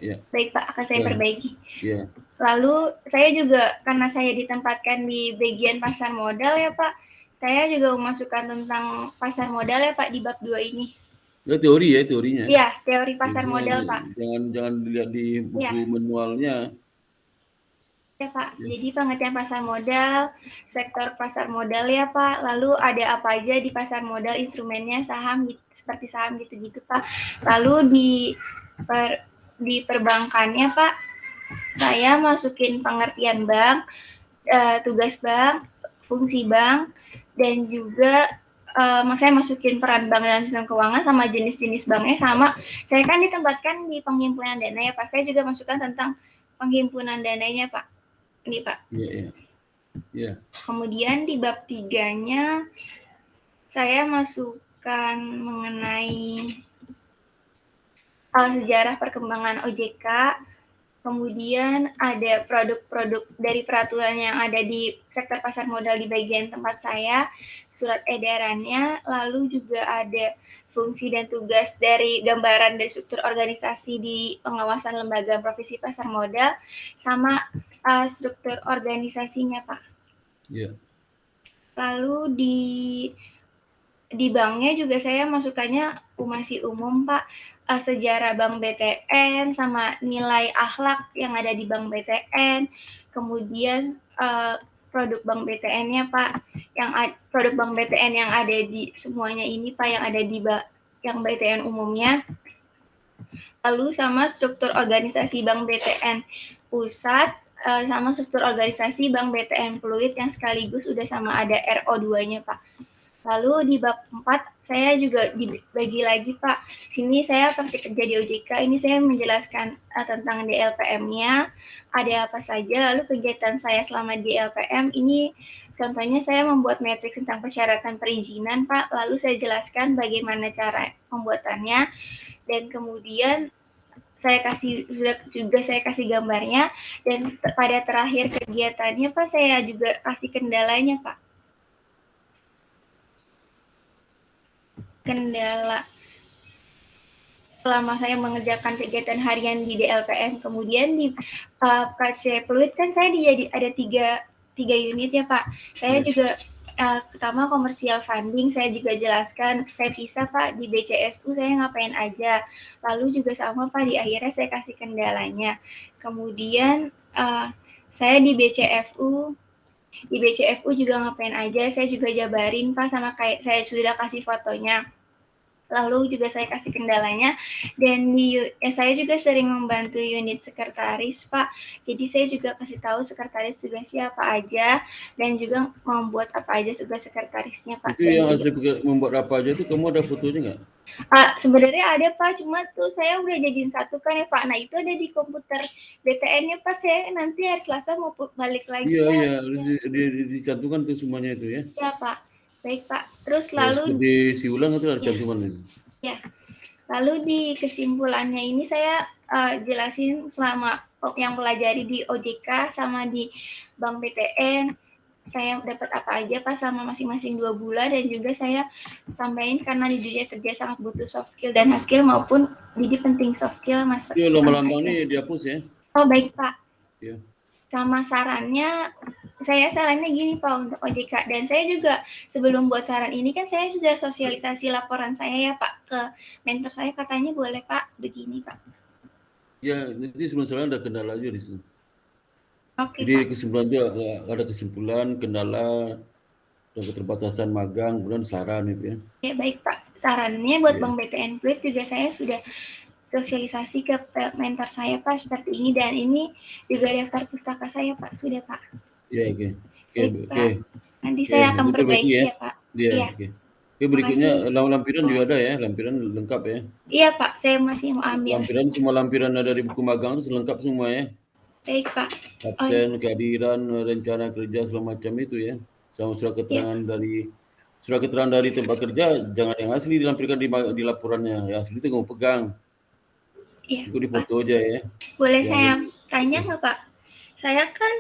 ya. Baik Pak, akan saya perbaiki. Ya. Lalu saya juga karena saya ditempatkan di bagian pasar modal ya Pak, saya juga memasukkan tentang pasar modal ya Pak di bab 2 ini. Ya teorinya. Iya, teori pasar modal Pak. Jangan dilihat di buku manualnya. Ya Pak, jadi pengertian pasar modal, sektor pasar modal ya Pak, lalu ada apa aja di pasar modal, instrumennya, saham, seperti saham gitu-gitu Pak. Lalu di perbankannya Pak, saya masukin pengertian bank, tugas bank, fungsi bank, dan juga saya masukin peran bank dalam sistem keuangan sama jenis-jenis banknya sama. Saya kan ditempatkan di penghimpunan dana ya Pak, saya juga masukkan tentang penghimpunan dananya Pak. Ini Pak. Iya. Kemudian di bab 3-nya saya masukkan mengenai sejarah perkembangan OJK. Kemudian ada produk-produk dari peraturan yang ada di sektor pasar modal di bagian tempat saya, surat edarannya, lalu juga ada fungsi dan tugas dari gambaran dari struktur organisasi di pengawasan lembaga profesi pasar modal, sama struktur organisasinya Pak. Iya. Lalu di banknya juga saya masukannya masih umum Pak, sejarah Bank BTN sama nilai akhlak yang ada di Bank BTN, kemudian produk Bank BTN-nya Pak, produk Bank BTN yang ada di semuanya ini Pak, yang ada di yang BTN umumnya, lalu sama struktur organisasi Bank BTN pusat, sama struktur organisasi Bank BTN Fluid yang sekaligus udah sama ada RO2-nya Pak. Lalu di bab 4 saya juga dibagi lagi Pak. Sini saya praktik kerja di OJK, ini saya menjelaskan tentang DLPM-nya, ada apa saja, lalu kegiatan saya selama di LPM ini contohnya saya membuat matriks tentang persyaratan perizinan Pak, lalu saya jelaskan bagaimana cara pembuatannya, dan kemudian saya kasih gambarnya, dan pada terakhir kegiatannya Pak saya juga kasih kendalanya Pak. Kendala selama saya mengerjakan kegiatan harian di DLPM, kemudian di KC Fluid kan saya ada tiga unit ya Pak. Saya juga pertama komersial funding saya juga jelaskan, saya pisah Pak di BCSU saya ngapain aja, lalu juga sama Pak di akhirnya saya kasih kendalanya. Kemudian saya di BCFU juga ngapain aja, saya juga jabarin Pak, sama kayak saya sudah kasih fotonya. Lalu juga saya kasih kendalanya, dan saya juga sering membantu unit sekretaris Pak, jadi saya juga kasih tahu sekretaris tugasnya apa aja, dan juga membuat apa aja tugas sekretarisnya Pak. Itu yang harus membuat apa aja itu kamu ada fotonya nggak? Sebenarnya ada Pak, cuma tuh saya udah jadiin satu kan ya Pak, nah itu ada di komputer BTN-nya Pak, saya nanti hari Selasa mau balik lagi. Iya, dicantumkan tuh semuanya itu ya. Iya Pak. Baik Pak, terus lalu diisi ulang itu ada cantuman itu. Ya, lalu di kesimpulannya ini saya jelasin selama yang pelajari di OJK sama di Bank BTN, saya dapat apa aja Pak sama masing-masing 2 bulan, dan juga saya sampaikan karena di dunia kerja sangat butuh soft skill dan hard skill, maupun jadi penting soft skill Mas. Iya, lama-lama ini dihapus ya. Oh baik Pak. Iya. Sama sarannya gini Pak untuk OJK, dan saya juga sebelum buat saran ini kan saya sudah sosialisasi laporan saya ya Pak ke mentor saya, katanya boleh Pak begini Pak. Ya, nanti sebelum saran ada kendala aja di situ. Oke, jadi Pak. kesimpulan juga ada kesimpulan, kendala, dan keterbatasan magang, kemudian saran itu ya. Ya baik Pak, sarannya buat Bank BTN Fluid juga saya sudah sosialisasi ke mentor saya Pak seperti ini, dan ini juga daftar pustaka saya Pak, sudah Pak. Iya, oke. Nanti saya akan perbaiki ya Pak. Iya, oke. Oke, berikutnya lampiran juga ada ya, lampiran lengkap ya. Iya Pak, saya masih mau ambil. Semua lampiran ada di buku magang itu lengkap semua ya. Baik Pak. Absen, kehadiran, rencana kerja segala macam itu ya. Sama surat keterangan dari tempat kerja, jangan yang asli dilampirkan di laporannya, yang asli itu kamu pegang. Iya. Itu dipoto aja ya. Boleh saya tanya nggak Pak? Saya kan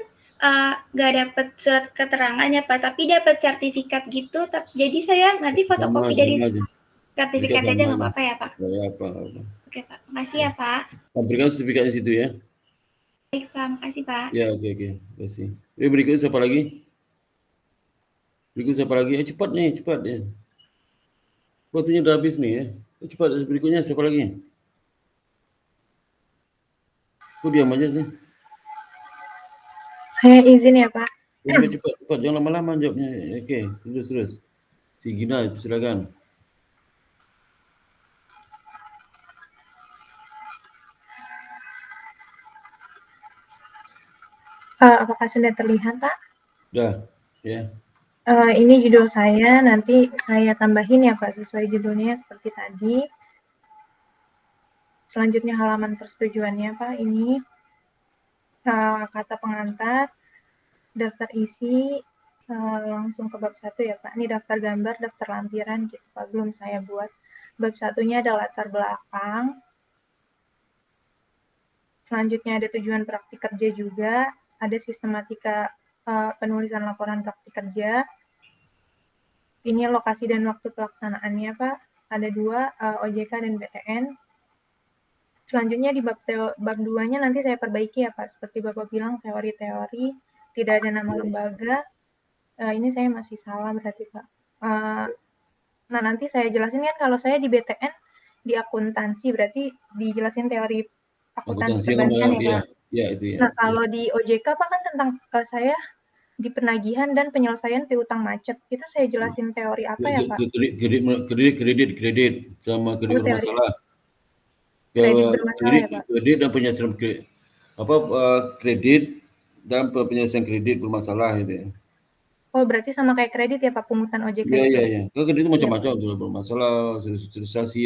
nggak dapat surat keterangan ya Pak, tapi dapat sertifikat gitu. Jadi saya nanti fotokopi dari sertifikat aja nggak apa-apa ya Pak? Nggak apa. Oke Pak, makasih ya Pak. Lampirkan sertifikatnya situ ya. Baik Pak, makasih Pak. Ya, oke. Makasih. Berikutnya siapa lagi? Cepat ya. Waktunya udah habis nih ya. Cepat, berikutnya siapa lagi? Kok diam aja sih? Saya izin ya Pak. Cepat, jangan lama-lama jawabnya. Oke, terus. Si Gina, silakan. Apakah sudah terlihat Pak? Sudah, ya. Ini judul saya, nanti saya tambahin ya Pak sesuai judulnya seperti tadi. Selanjutnya halaman persetujuannya Pak, ini kata pengantar, daftar isi, langsung ke bab 1 ya Pak. Ini daftar gambar, daftar lampiran gitu Pak, belum saya buat. Bab 1-nya ada latar belakang. Selanjutnya ada tujuan praktik kerja juga, ada sistematika penulisan laporan praktik kerja. Ini lokasi dan waktu pelaksanaannya Pak, ada 2, OJK dan BTN. Selanjutnya di bab 2-nya nanti saya perbaiki ya Pak, seperti Bapak bilang teori-teori, tidak ada nama lembaga. Ini saya masih salah berarti Pak. Nah nanti saya jelasin kan kalau saya di BTN di akuntansi, berarti dijelasin teori akuntansi perbankan ya Pak. Ya, itu ya. Nah kalau di OJK Pak kan tentang saya di penagihan dan penyelesaian piutang macet, itu saya jelasin teori apa ya Pak? Kredit sama kredit bermasalah. Kredit dan penyelesaian kredit dan penyelesaian kredit bermasalah itu ya. Oh, berarti sama kayak kredit ya Pak, pungutan OJK Iya, itu? iya, iya. Kan kredit itu Iya, macam-macam tuh, bermasalah, restrukturisasi,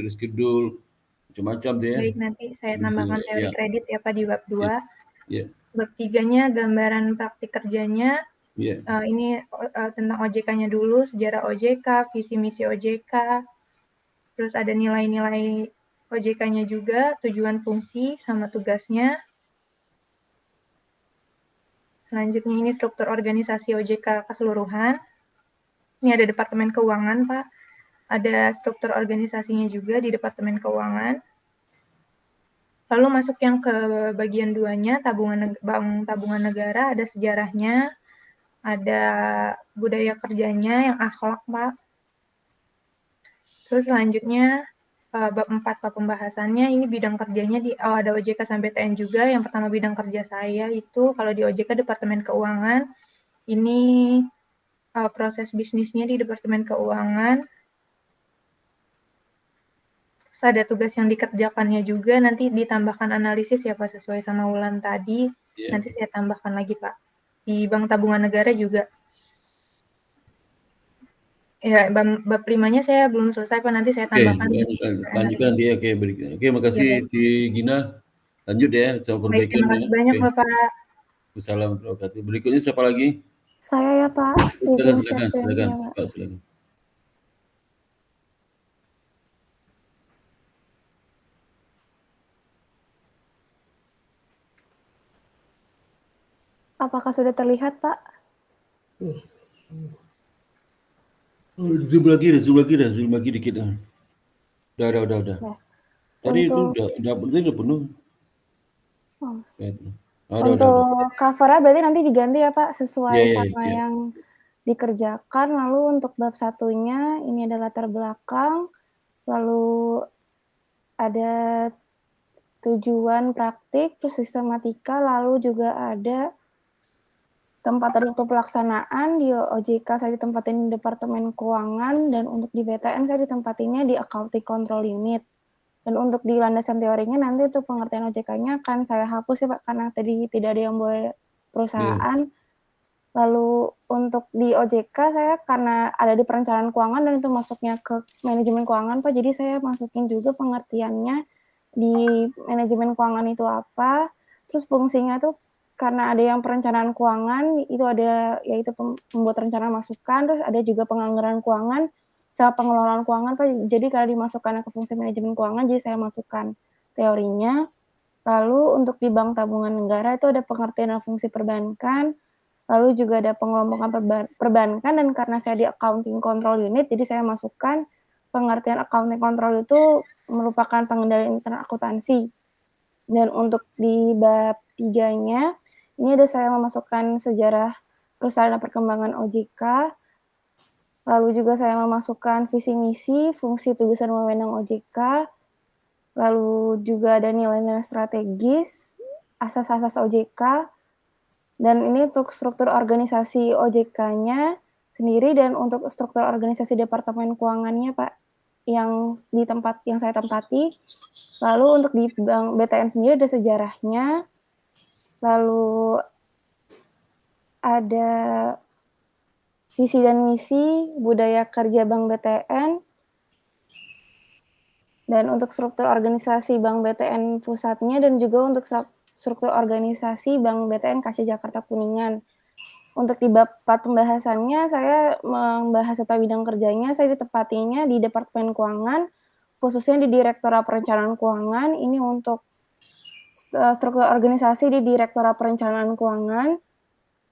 reschedule, macam-macam deh ya. baik, nanti saya Habis tambahkan teori ya, kredit ya Pak di bab 2. ya, ya, Bab 3-nya gambaran praktik kerjanya, ya. ini tentang OJK-nya dulu, sejarah OJK, visi misi OJK, terus ada nilai-nilai OJK-nya juga, tujuan fungsi sama tugasnya. Selanjutnya ini struktur organisasi OJK keseluruhan. Ini ada Departemen Keuangan, Pak. Ada struktur organisasinya juga di Departemen Keuangan. Lalu masuk yang ke bagian 2-nya, Bank Tabungan Negara, ada sejarahnya, ada budaya kerjanya yang akhlak, Pak. Terus selanjutnya bab 4 Pak pembahasannya, ini bidang kerjanya ada OJK sampai BTN juga. Yang pertama bidang kerja saya itu kalau di OJK Departemen Keuangan, ini proses bisnisnya di Departemen Keuangan. Terus ada tugas yang dikerjakannya juga, nanti ditambahkan analisis ya Pak, sesuai sama Wulan tadi. Yeah. Nanti saya tambahkan lagi Pak. Di Bank Tabungan Negara juga. Ya, bab 5-nya saya belum selesai Pak, nanti saya tambahkan. Lanjutkan dia. Oke, makasih Ci Gina. Lanjut ya, sama Baik, terima kasih banyak Bapak. Assalamualaikum warahmatullahi wabarakatuh. Berikutnya siapa lagi? Saya ya Pak. Silakan. Apakah sudah terlihat Pak? Zoom lagi dikit. Udah. Tadi itu udah penuh. Untuk cover-nya berarti nanti diganti ya Pak, sesuai sama yang dikerjakan. Lalu untuk bab 1-nya ini ada latar belakang, lalu ada tujuan praktik, terus sistematika, lalu juga ada tempat dan waktu pelaksanaan. Di OJK saya ditempatin di Departemen Keuangan, dan untuk di BTN saya ditempatinnya di Accounting Control Unit. Dan untuk di landasan teorinya nanti untuk pengertian OJK-nya akan saya hapus ya Pak, karena tadi tidak ada yang boleh perusahaan. Lalu untuk di OJK saya karena ada di perencanaan keuangan dan itu masuknya ke manajemen keuangan Pak, jadi saya masukin juga pengertiannya di manajemen keuangan itu apa, terus fungsinya tuh karena ada yang perencanaan keuangan, itu ada yaitu pembuat rencana masukan, terus ada juga penganggaran keuangan, sama pengelolaan keuangan Pak. Jadi kalau dimasukkan ke fungsi manajemen keuangan, jadi saya masukkan teorinya. Lalu untuk di Bank Tabungan Negara itu ada pengertian dan fungsi perbankan, lalu juga ada pengelompokan perbankan, dan karena saya di Accounting Control Unit, jadi saya masukkan pengertian Accounting Control itu merupakan pengendalian internal akuntansi. Dan untuk di bab 3-nya, ini ada saya memasukkan sejarah perusahaan dan perkembangan OJK, lalu juga saya memasukkan visi misi, fungsi tugas dan wewenang OJK, lalu juga ada nilai-nilai strategis, asas-asas OJK, dan ini untuk struktur organisasi OJK-nya sendiri, dan untuk struktur organisasi Departemen Keuangannya Pak, yang saya tempati. Lalu untuk di Bank BTN sendiri ada sejarahnya, lalu ada visi dan misi, budaya kerja Bank BTN, dan untuk struktur organisasi Bank BTN pusatnya, dan juga untuk struktur organisasi Bank BTN KC Jakarta Kuningan. Untuk di bab 4 pembahasannya, saya membahas tentang bidang kerjanya, saya ditempatinya di Departemen Keuangan, khususnya di Direktorat Perencanaan Keuangan. Ini untuk struktur organisasi di Direktorat Perencanaan Keuangan.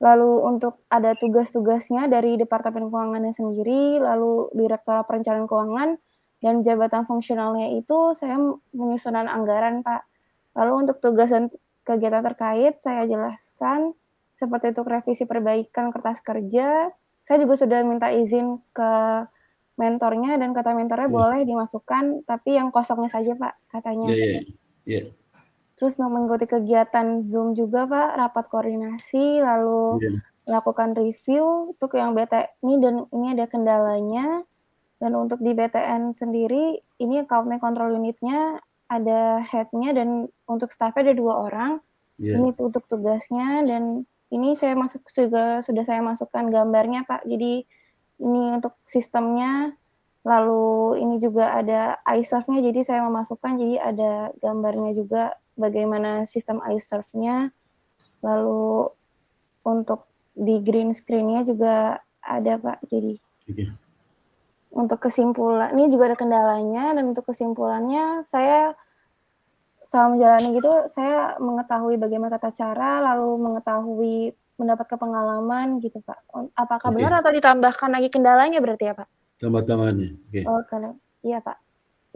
Lalu untuk ada tugas-tugasnya dari Departemen Keuangannya sendiri, lalu Direktorat Perencanaan Keuangan, dan jabatan fungsionalnya itu saya penyusunan anggaran Pak. Lalu untuk tugas dan kegiatan terkait saya jelaskan, seperti untuk revisi perbaikan kertas kerja, saya juga sudah minta izin ke mentornya, dan kata mentornya boleh dimasukkan, tapi yang kosongnya saja Pak, katanya. Terus mengikuti kegiatan Zoom juga Pak, rapat koordinasi, lalu melakukan review untuk yang BTN dan ini ada kendalanya. Dan untuk di BTN sendiri, ini Accounting Control Unit-nya ada head-nya, dan untuk staff-nya ada 2 orang. Ini untuk tugasnya, dan ini sudah saya masukkan gambarnya, Pak. Jadi ini untuk sistemnya, lalu ini juga ada iServe-nya, jadi saya memasukkan, jadi ada gambarnya juga bagaimana sistem iServe-nya. Lalu untuk di green screen-nya juga ada, Pak. Jadi untuk kesimpulan, ini juga ada kendalanya, dan untuk kesimpulannya saya selama menjalani gitu, saya mengetahui bagaimana tata cara, lalu mendapatkan pengalaman gitu, Pak. Apakah benar atau ditambahkan lagi kendalanya berarti ya, Pak? Tambah-tambahannya. Oh, iya, Pak.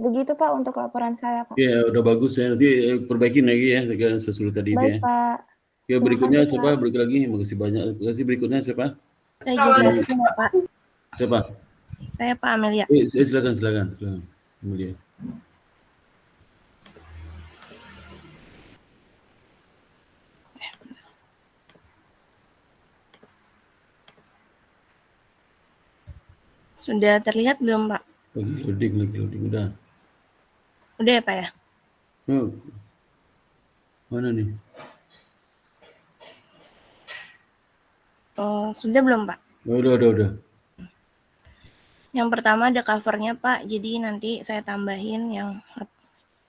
Begitu, Pak, untuk laporan saya, Pak. Iya, udah bagus ya. Nanti perbaikin lagi ya dengan sesulit tadi itu ya. Baik, Pak. Oke, berikutnya siapa? Berikut lagi. Makasih banyak. Makasih, berikutnya siapa? Saya Jessica Sukma, Pak. Siapa? Saya Pak Amelia. Silakan. Amelia. Sudah terlihat belum, Pak? Loading udah. Udah ya, Pak ya? Mana nih? Oh, sudah belum, Pak? Udah. Yang pertama ada covernya, Pak. Jadi nanti saya tambahin yang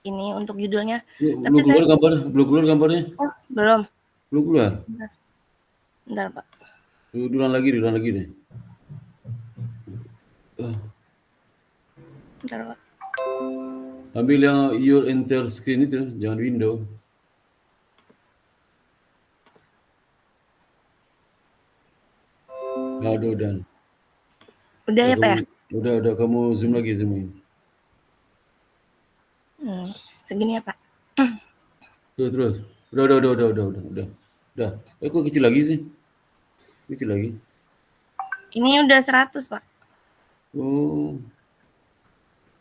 ini untuk judulnya. Belum keluar gambarnya? Oh, belum. Belum keluar? Bentar, Pak. Ulang lagi deh. Bentar, Pak. Ambil yang your enter screen itu, jangan window. Nah, udah. Udah ya, Pak ya? Udah, kamu zoom lagi, zoom. Segini ya, Pak? Terus. Udah. Kok kecil lagi sih? Kecil lagi. Ini udah 100, Pak. Oh.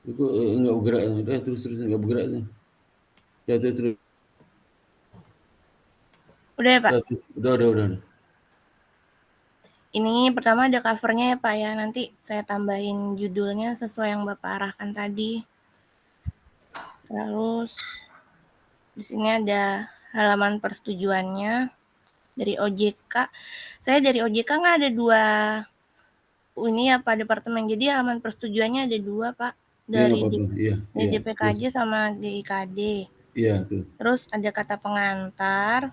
Itu enggak bergerak. Udah, terus enggak bergerak sih. Ya, terus. Udah ya, Pak? Udah. Ini pertama ada covernya ya, Pak ya. Nanti saya tambahin judulnya sesuai yang Bapak arahkan tadi. Terus di sini ada halaman persetujuannya dari OJK. Saya dari OJK nggak ada 2 ini ya, Pak, departemen. Jadi halaman persetujuannya ada 2, Pak. Dari DPKJ sama DIKD. Iya, tuh. Terus ada kata pengantar,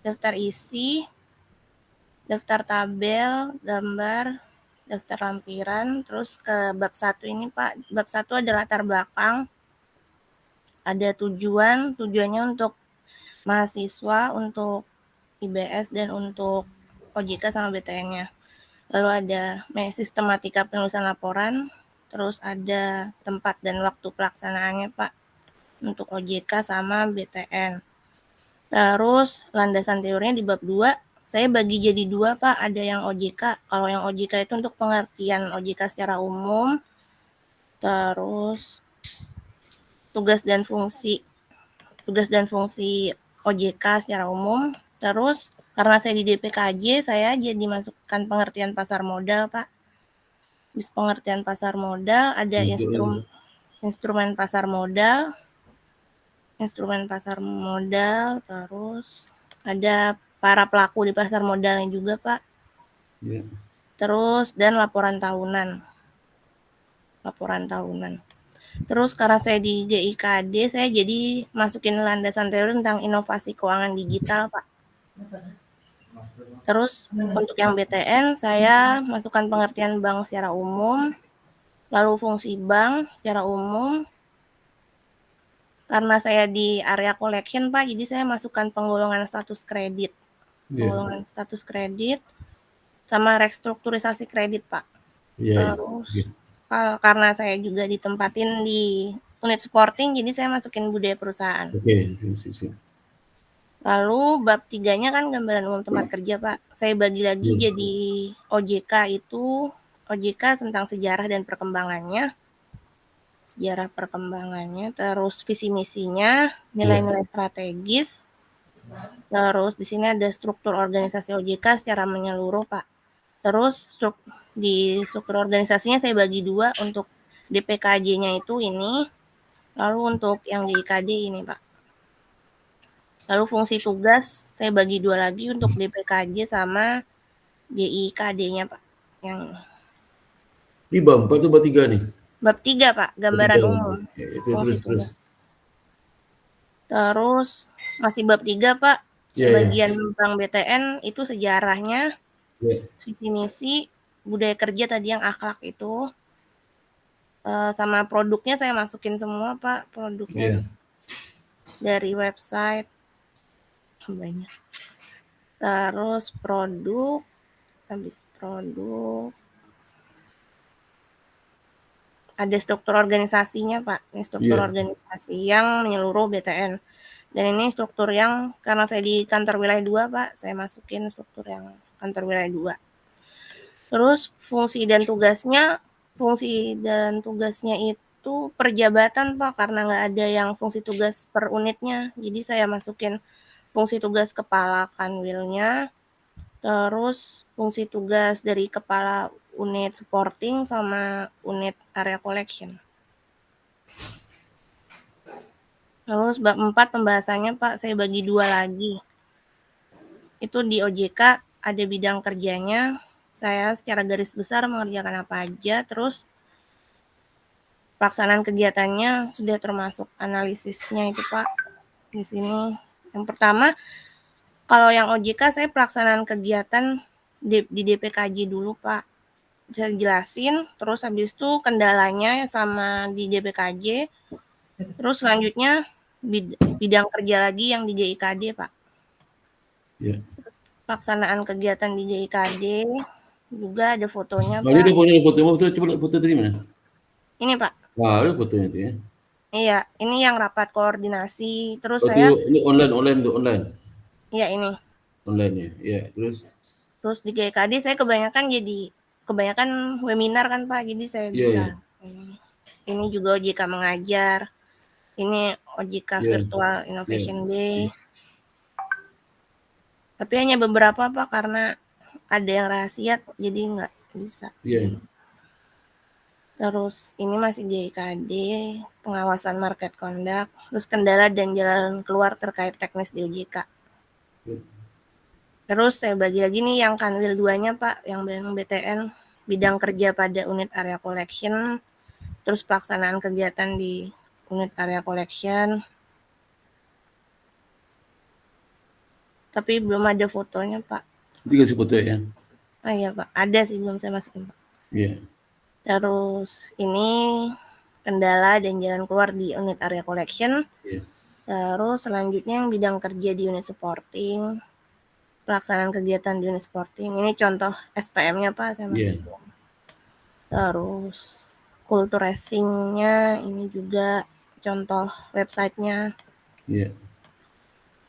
daftar isi, daftar tabel, gambar, daftar lampiran. Terus ke bab 1 ini, Pak. Bab 1 ada latar belakang. Ada tujuannya untuk mahasiswa, untuk IBS, dan untuk OJK sama BTN-nya. Lalu ada sistematika penulisan laporan, terus ada tempat dan waktu pelaksanaannya, Pak, untuk OJK sama BTN. Terus landasan teorinya di bab 2, saya bagi jadi 2, Pak. Ada yang OJK, kalau yang OJK itu untuk pengertian OJK secara umum, terus tugas dan fungsi OJK secara umum. Terus karena saya di DPKJ, saya jadi masukkan pengertian pasar modal, Pak. Bis pengertian pasar modal, ada instrumen pasar modal, terus ada para pelaku di pasar modalnya juga, Pak. Yeah. Terus dan laporan tahunan. Terus karena saya di DIKD, saya jadi masukin landasan teori tentang inovasi keuangan digital, Pak. Terus untuk yang BTN, saya masukkan pengertian bank secara umum, lalu fungsi bank secara umum. Karena saya di area collection, Pak, jadi saya masukkan penggolongan status kredit. Sama restrukturisasi kredit, Pak. Terus karena saya juga ditempatin di unit supporting, jadi saya masukin budaya perusahaan. Oke, sip. Lalu bab 3-nya kan gambaran umum tempat kerja, Pak. Saya bagi lagi jadi OJK itu tentang sejarah dan perkembangannya. Terus visi misinya, nilai-nilai strategis. Terus di sini ada struktur organisasi OJK secara menyeluruh, Pak. Terus di struktur organisasinya saya bagi 2, untuk DPKJ-nya itu ini, lalu untuk yang di IKD ini, Pak. Lalu fungsi tugas saya bagi 2 lagi untuk DPKJ sama DIKD-nya, Pak, yang ini. Ini bab 4 atau bab 3 nih? Bab 3, Pak, gambaran umum. Itu Fungsi terus. tugas. Terus masih bab 3, Pak. Bagian Bank BTN itu sejarahnya, visi misi, budaya kerja tadi yang akhlak itu. Sama produknya saya masukin semua, Pak, produknya. Dari website. Banyak. Terus produk, habis produk. Ada struktur organisasinya, Pak. Ini struktur organisasi yang menyeluruh BTN. Dan ini struktur yang karena saya di kantor wilayah 2, Pak, saya masukin struktur yang kantor wilayah 2. Terus fungsi dan tugasnya itu per jabatan, Pak, karena nggak ada yang fungsi tugas per unitnya. Jadi saya masukin fungsi tugas kepala kanwilnya, terus fungsi tugas dari kepala unit supporting sama unit area collection. Terus bab 4 pembahasannya, Pak, saya bagi 2 lagi. Itu di OJK ada bidang kerjanya, saya secara garis besar mengerjakan apa aja, terus pelaksanaan kegiatannya sudah termasuk analisisnya itu, Pak, di sini. Yang pertama, kalau yang OJK saya pelaksanaan kegiatan di DPKJ dulu, Pak. Saya jelasin, terus habis itu kendalanya sama di DPKJ, terus selanjutnya bidang kerja lagi yang di DIKD, Pak. Pelaksanaan kegiatan di DIKD juga ada fotonya, Pak. Ada foto dari mana? Ini, Pak. Wah, ada fotonya itu ya. Iya, ini yang rapat koordinasi. Terus ini online. Iya, ini. Online ya. Iya, terus di DIKD saya kebanyakan webinar kan, Pak. Jadi saya bisa. Ini juga OJK mengajar. Ini OJK Virtual Innovation Day. Tapi hanya beberapa, Pak, karena ada yang rahasia, jadi nggak bisa. Terus ini masih DIKD, pengawasan market conduct, terus kendala dan jalan keluar terkait teknis di OJK. Terus saya bagi lagi nih yang kanwil 2-nya, Pak, yang BTN, bidang kerja pada unit area collection, terus pelaksanaan kegiatan di unit area collection. Tapi belum ada fotonya, Pak. Dikasih foto ya? Oh iya, Pak. Ada sih, belum saya masukin, Pak. Iya. Terus ini kendala dan jalan keluar di unit area collection. Terus selanjutnya yang bidang kerja di unit supporting, pelaksanaan kegiatan di unit supporting. Ini contoh SPM-nya, Pak, saya masukin. Terus kultur racing-nya ini juga contoh website-nya.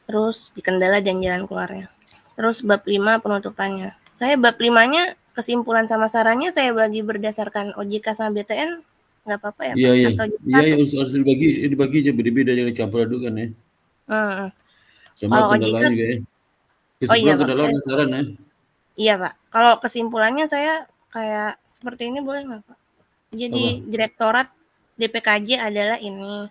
Terus di kendala dan jalan keluarnya. Terus bab 5 penutupannya. Saya bab 5-nya kesimpulan sama sarannya saya bagi berdasarkan OJK sama BTN, nggak apa-apa ya, Pak? Atau Iya, harus dibagi aja beda-beda, jangan campur adukan ya. Sama kendala juga ya. Kesimpulan kendala dan saran ya. Iya, Pak. Kalau kesimpulannya saya kayak seperti ini boleh nggak, Pak? Jadi direktorat DPKJ adalah ini,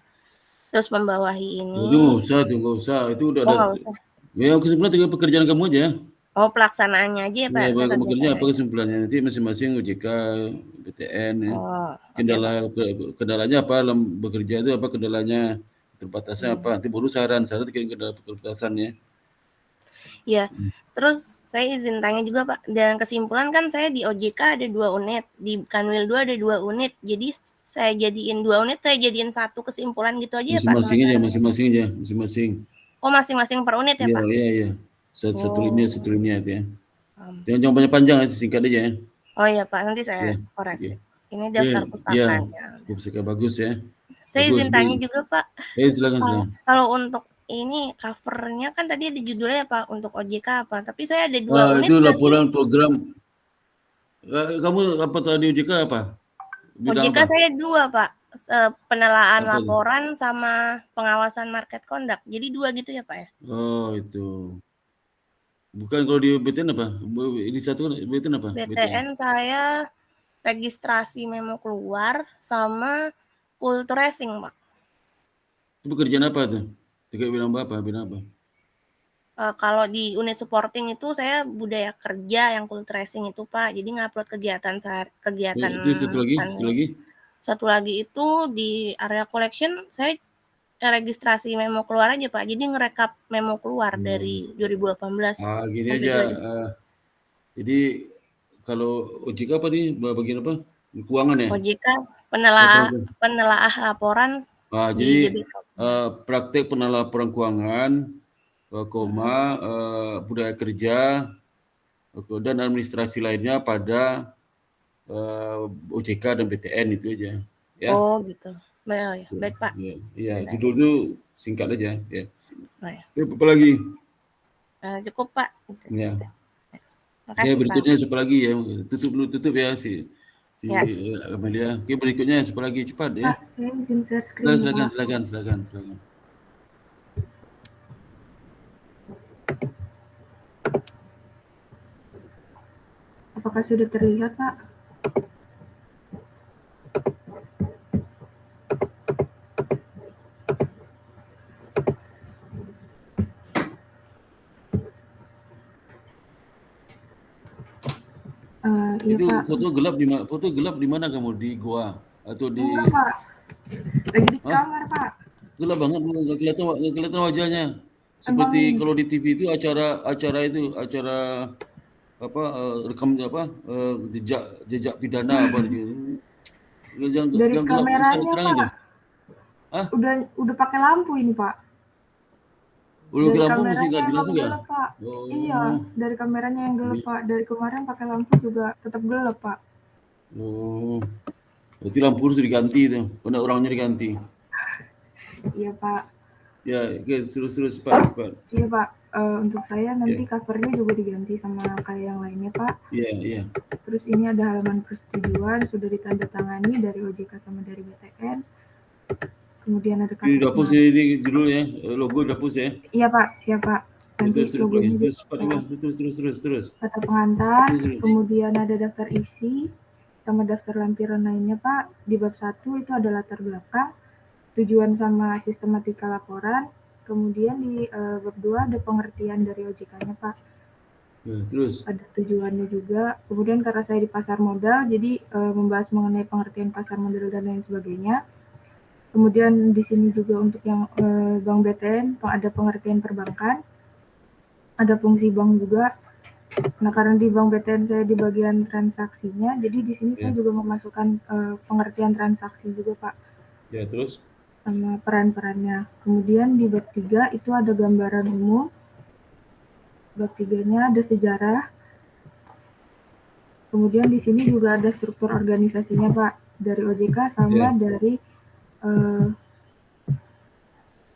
terus membawahi ini. Itu nggak usah. Itu udah ada. Nggak usah. Ya, kesimpulan tinggal pekerjaan kamu aja. Oh, pelaksanaannya aja ya, Pak? Ya, kamu kerja apa kesimpulannya? Nanti masing-masing OJK, BTN ya. Kendalanya apa dalam bekerja itu, apa kendalanya, keterbatasannya apa, nanti baru saran tinggal kendala keterbatasannya. Iya, terus saya izin tanya juga, Pak, dan kesimpulan kan saya di OJK ada 2 unit, di Kanwil 2 ada 2 unit, jadi saya jadiin 2 unit, saya jadiin 1 kesimpulan gitu aja ya, Pak? Masing-masing. Oh, masing-masing per unit ya, Pak? Iya. Satu linia itu ya. Jangan panjang-panjang, singkat aja ya. Oh iya, Pak, nanti saya koreksi. Ini daftar pustakanya. Pustaka bagus ya. Saya izin tanya juga, Pak. Silakan. Kalau untuk ini covernya kan tadi ada judulnya, Pak, untuk OJK apa? Tapi saya ada 2 unit. Itu laporan program. Kamu apa tadi OJK apa? OJK saya 2, Pak. Penelaan laporan sama pengawasan market conduct. Jadi 2 gitu ya, Pak ya? Oh, itu. Bukan kalau di BTN apa? Ini satu BTN apa? BTN saya registrasi memo keluar sama kultur racing, Pak. Itu pekerjaan apa tuh? Bidang apa? Kalau di unit supporting itu saya budaya kerja yang cool tracing itu Pak, jadi ngupload kegiatan Itu satu lagi. Satu lagi itu di area collection saya registrasi memo keluar aja Pak, jadi ngerekap memo keluar dari 2018 gini sampai aja. Jadi kalau OJK apa nih, bagian apa? Keuangan ya? OJK penelaah laporan di Jadi DBK. praktek penelaah laporan keuangan, budaya kerja, dan administrasi lainnya pada OJK dan BTN itu aja. Ya. Oh gitu. Baik Pak. Iya, judul itu singkat aja. Ya. Ya. Apa lagi? Cukup Pak. Ya. Makasih berikutnya Pak. siapa lagi ya? Tutup ya si Amelia. Oke, berikutnya siapa lagi, cepat ya. Pak, saya izin share screen. Silakan. Apakah sudah terlihat, Pak? Iya, itu Pak. Foto gelap di mana kamu, di gua atau di? Enggak, Pak. Lagi di kamar, Pak. Gelap banget, nggak kelihatan wajahnya. Seperti kalau di TV itu acara apa, rekam apa, jejak pidana apa gitu. Dari kameranya, Pak. Hah? Udah pakai lampu ini, Pak. Udah dari lampu mesti kameranya nggak jelas juga. Gelap, Pak. Oh. Iya, dari kameranya yang gelap, Pak. Dari kemarin pakai lampu juga tetap gelap, Pak. Oh, berarti lampu harus diganti tuh, karena orangnya diganti. Iya, Pak. Ya, oke, terus cepat. Iya, Pak. Untuk saya nanti covernya juga diganti sama kayak yang lainnya, Pak. Iya. Terus ini ada halaman persetujuan sudah ditandatangani dari OJK sama dari BTN. Kemudian ada Ini dapus ini judulnya, logo dapus ya. Iya Pak, siap Pak. Nanti logonya terus. Kata pengantar, kemudian ada daftar isi sama daftar lampiran lainnya Pak. Di bab 1 itu ada latar belakang, tujuan sama sistematika laporan. Kemudian di bab 2 ada pengertian dari OJK-nya Pak. Terus ada tujuannya juga. Kemudian karena saya di pasar modal, jadi membahas mengenai pengertian pasar modal dan lain sebagainya. Kemudian di sini juga untuk yang Bank BTN ada pengertian perbankan, ada fungsi bank juga. Nah karena di Bank BTN saya di bagian transaksinya, jadi di sini saya juga memasukkan pengertian transaksi juga Pak. Ya terus? Sama peran-perannya. Kemudian di bab 3 itu ada gambaran umum. Bab 3-nya ada sejarah. Kemudian di sini juga ada struktur organisasinya Pak, dari OJK sama dari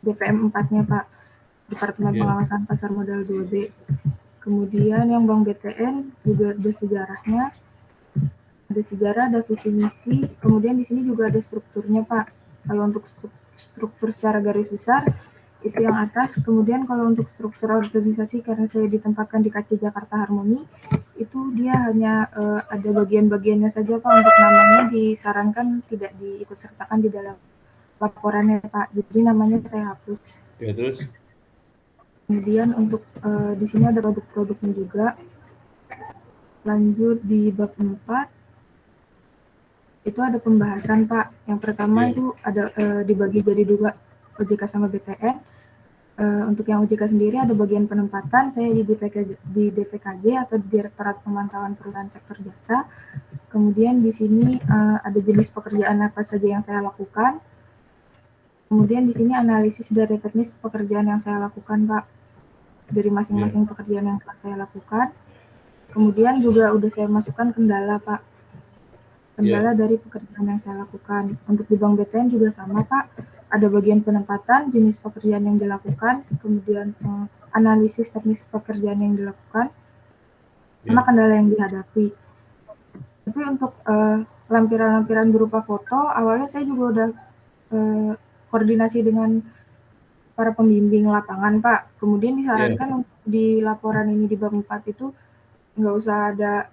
DPM 4-nya Pak, Departemen Pengawasan Pasar Modal 2B. Kemudian yang Bank BTN juga ada sejarahnya, ada sejarah, ada visi misi. Kemudian di sini juga ada strukturnya Pak. Kalau untuk struktur secara garis besar itu yang atas. Kemudian kalau untuk struktur organisasi, karena saya ditempatkan di KC Jakarta Harmoni, itu dia hanya ada bagian-bagiannya saja Pak. Untuk namanya disarankan tidak diikut sertakan di dalam laporannya Pak, jadi namanya saya hapus. Ya terus? Kemudian untuk di sini ada produk-produknya juga. Lanjut di bab 4 itu ada pembahasan Pak. Yang pertama itu ada dibagi jadi 2, OJK sama BTN. Untuk yang OJK sendiri ada bagian penempatan, saya di DPKJ atau Direktorat Pemantauan Perusahaan Sektor Jasa. Kemudian di sini ada jenis pekerjaan apa saja yang saya lakukan. Kemudian di sini analisis dari teknis pekerjaan yang saya lakukan, Pak, dari masing-masing pekerjaan yang telah saya lakukan. Kemudian juga udah saya masukkan kendala, Pak, kendala dari pekerjaan yang saya lakukan. Untuk di Bank BTN juga sama, Pak, ada bagian penempatan, jenis pekerjaan yang dilakukan, kemudian analisis teknis pekerjaan yang dilakukan, sama kendala yang dihadapi. Tapi untuk lampiran-lampiran berupa foto, awalnya saya juga udah koordinasi dengan para pembimbing lapangan, Pak. Kemudian disarankan untuk di laporan ini di bab 4 itu nggak usah ada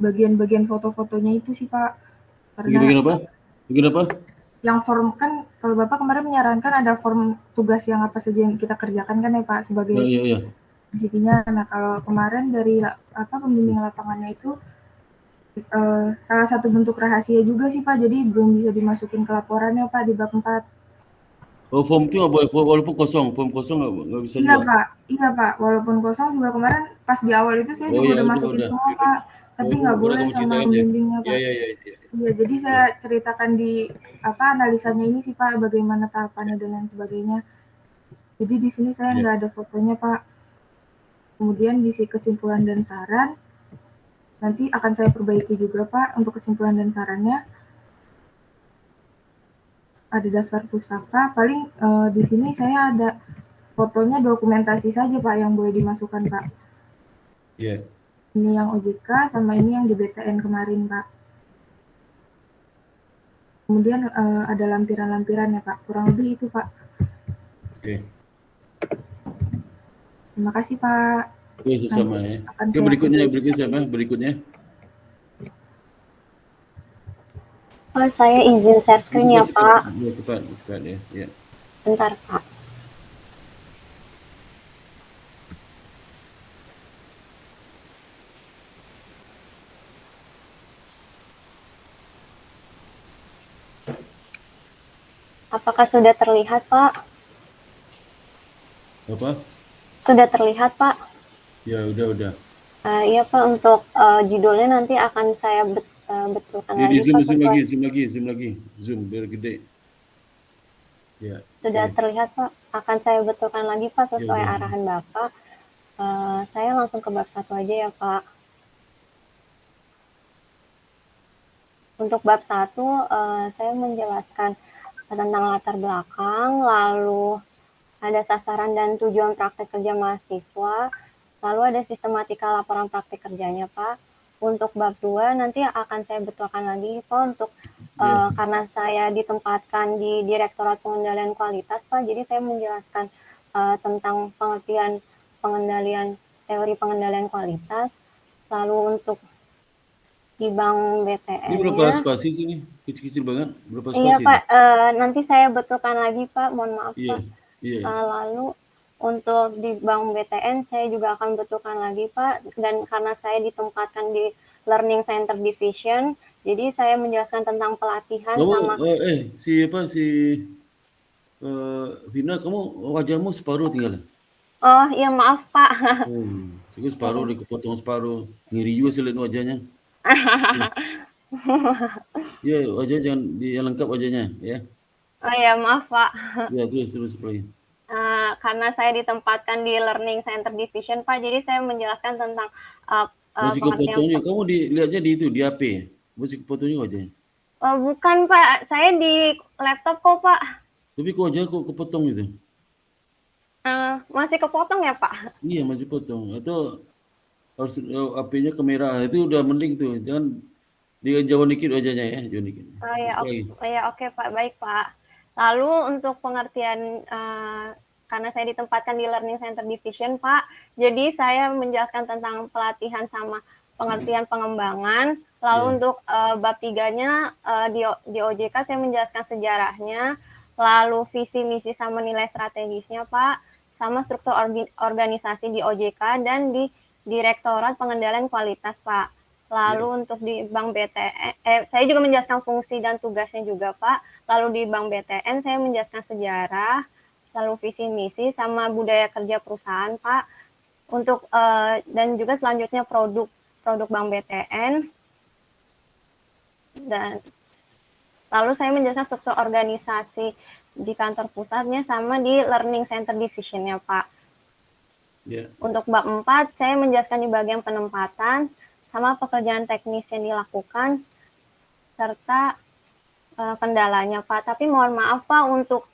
bagian-bagian foto-fotonya itu sih, Pak. Karena Bagian apa? Yang form kan kalau Bapak kemarin menyarankan ada form tugas yang apa saja yang kita kerjakan kan ya Pak sebagai CP-nya. Nah kalau kemarin dari pembimbing lapangannya itu salah satu bentuk rahasia juga sih Pak, jadi belum bisa dimasukin ke laporannya Pak di bab 4. Oh, form itu nggak boleh, walaupun kosong, form kosong nggak bisa Iya juga? Iya Pak, walaupun kosong juga kemarin pas di awal itu saya juga udah masukin semua Pak, tapi nggak boleh sama pembimbingnya Pak. Iya, jadi saya ceritakan di analisanya ini sih Pak, bagaimana tahapannya dan lain sebagainya. Jadi di sini saya nggak ada fotonya Pak. Kemudian di kesimpulan dan saran, nanti akan saya perbaiki juga Pak untuk kesimpulan dan sarannya. Ada daftar pustaka, paling di sini saya ada fotonya dokumentasi saja Pak yang boleh dimasukkan Pak. Iya. Ini yang OJK sama ini yang di BTN kemarin Pak. Kemudian ada lampiran-lampiran ya Pak, kurang lebih itu Pak. Oke. Terima kasih Pak. Oke, sama ya. Oke, berikutnya siapa? Berikutnya. Oh, saya izin share screen ya Pak. Iya, cepat ya. Bentar Pak. Apakah sudah terlihat Pak? Apa? Sudah terlihat Pak? Ya, udah. Iya Pak, untuk judulnya nanti akan saya betulkan lagi Pak. Zoom lagi, biar gede. Ya. Sudah terlihat Pak, akan saya betulkan lagi Pak sesuai arahan Bapak. Saya langsung ke bab 1 aja ya Pak. Untuk bab 1, saya menjelaskan tentang latar belakang, lalu ada sasaran dan tujuan praktek kerja mahasiswa, lalu ada sistematika laporan praktek kerjanya Pak. Untuk bab 2 nanti akan saya betulkan lagi Pak untuk karena saya ditempatkan di Direktorat Pengendalian Kualitas Pak, jadi saya menjelaskan tentang pengertian teori pengendalian kualitas. Lalu untuk di Bank BTN. Ini berapa spasi sih ini? Kecil-kecil banget. Berapa spasi? Iya Pak, nanti saya betulkan lagi Pak, mohon maaf Pak. Iya. Lalu untuk di Bank BTN saya juga akan betulkan lagi Pak, dan karena saya ditempatkan di Learning Center Division, jadi saya menjelaskan tentang pelatihan sama. Vina, kamu wajahmu separuh tinggal. Oh iya maaf Pak. Separuh dikepotong separuh, ngiri juga sih lihat wajahnya. Ya, wajah jangan lengkap wajahnya ya. Oh ya maaf Pak. Ya terus lagi. Karena saya ditempatkan di Learning Center Division Pak, jadi saya menjelaskan tentang masih kepotongnya. Kamu dilihatnya di HP, masih kepotongnya wajahnya. Bukan Pak, saya di laptop kok Pak. Tapi kok wajah kok kepotong itu? Masih kepotong ya Pak? Iya masih potong. Atau harus HP-nya kamera itu udah mending tuh, jangan jauh dikit wajahnya ya, jauh dikit. Oh ya, oke Pak, baik Pak. Lalu untuk pengertian karena saya ditempatkan di Learning Center Division Pak, jadi saya menjelaskan tentang pelatihan sama pengertian pengembangan. Lalu untuk bab 3-nya di OJK saya menjelaskan sejarahnya, lalu visi misi sama nilai strategisnya Pak, sama struktur organisasi di OJK dan di Direktorat Pengendalian Kualitas Pak. Lalu untuk di Bank BTN, saya juga menjelaskan fungsi dan tugasnya juga Pak. Lalu di Bank BTN saya menjelaskan sejarah, lalu visi misi sama budaya kerja perusahaan Pak. Untuk dan juga selanjutnya produk Bank BTN. Dan lalu saya menjelaskan struktur organisasi di kantor pusatnya sama di Learning Center Division-nya Pak. Untuk bab 4 saya menjelaskan di bagian penempatan sama pekerjaan teknis yang dilakukan serta kendalanya Pak. Tapi mohon maaf Pak, untuk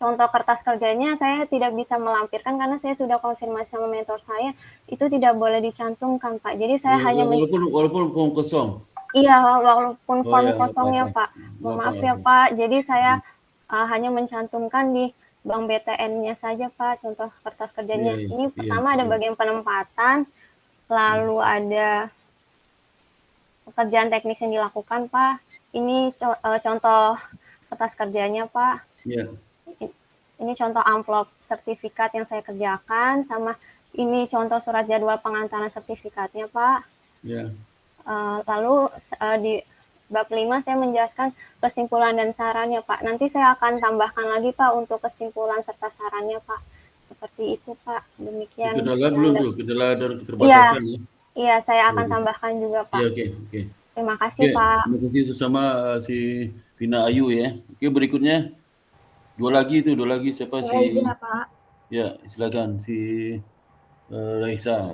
contoh kertas kerjanya saya tidak bisa melampirkan karena saya sudah konfirmasi sama mentor saya, itu tidak boleh dicantumkan Pak. Jadi saya hanya walaupun form kosong. Iya, walaupun form kosongnya Pak. Mohon maaf ya Pak. Jadi saya hanya mencantumkan di Bank BTN-nya saja Pak, contoh kertas kerjanya. Ini pertama ada bagian penempatan, lalu ada pekerjaan teknis yang dilakukan Pak. Ini contoh kertas kerjanya, Pak. Ya. Ini contoh amplop sertifikat yang saya kerjakan, sama ini contoh surat jadwal pengantaran sertifikatnya, Pak. Ya. Lalu di bab 5 saya menjelaskan kesimpulan dan sarannya, Pak. Nanti saya akan tambahkan lagi, Pak, untuk kesimpulan serta sarannya, Pak. Seperti itu, Pak. Demikian. Kendala belum tuh, kendala dan keterbatasan ya. Iya, saya akan tambahkan juga, Pak. Iya, oke. Terima kasih, Pak. Terima kasih sesama si Vina Ayu ya. Oke, berikutnya dua lagi siapa si? Izin ya, Pak. Ya, silakan si Raisa.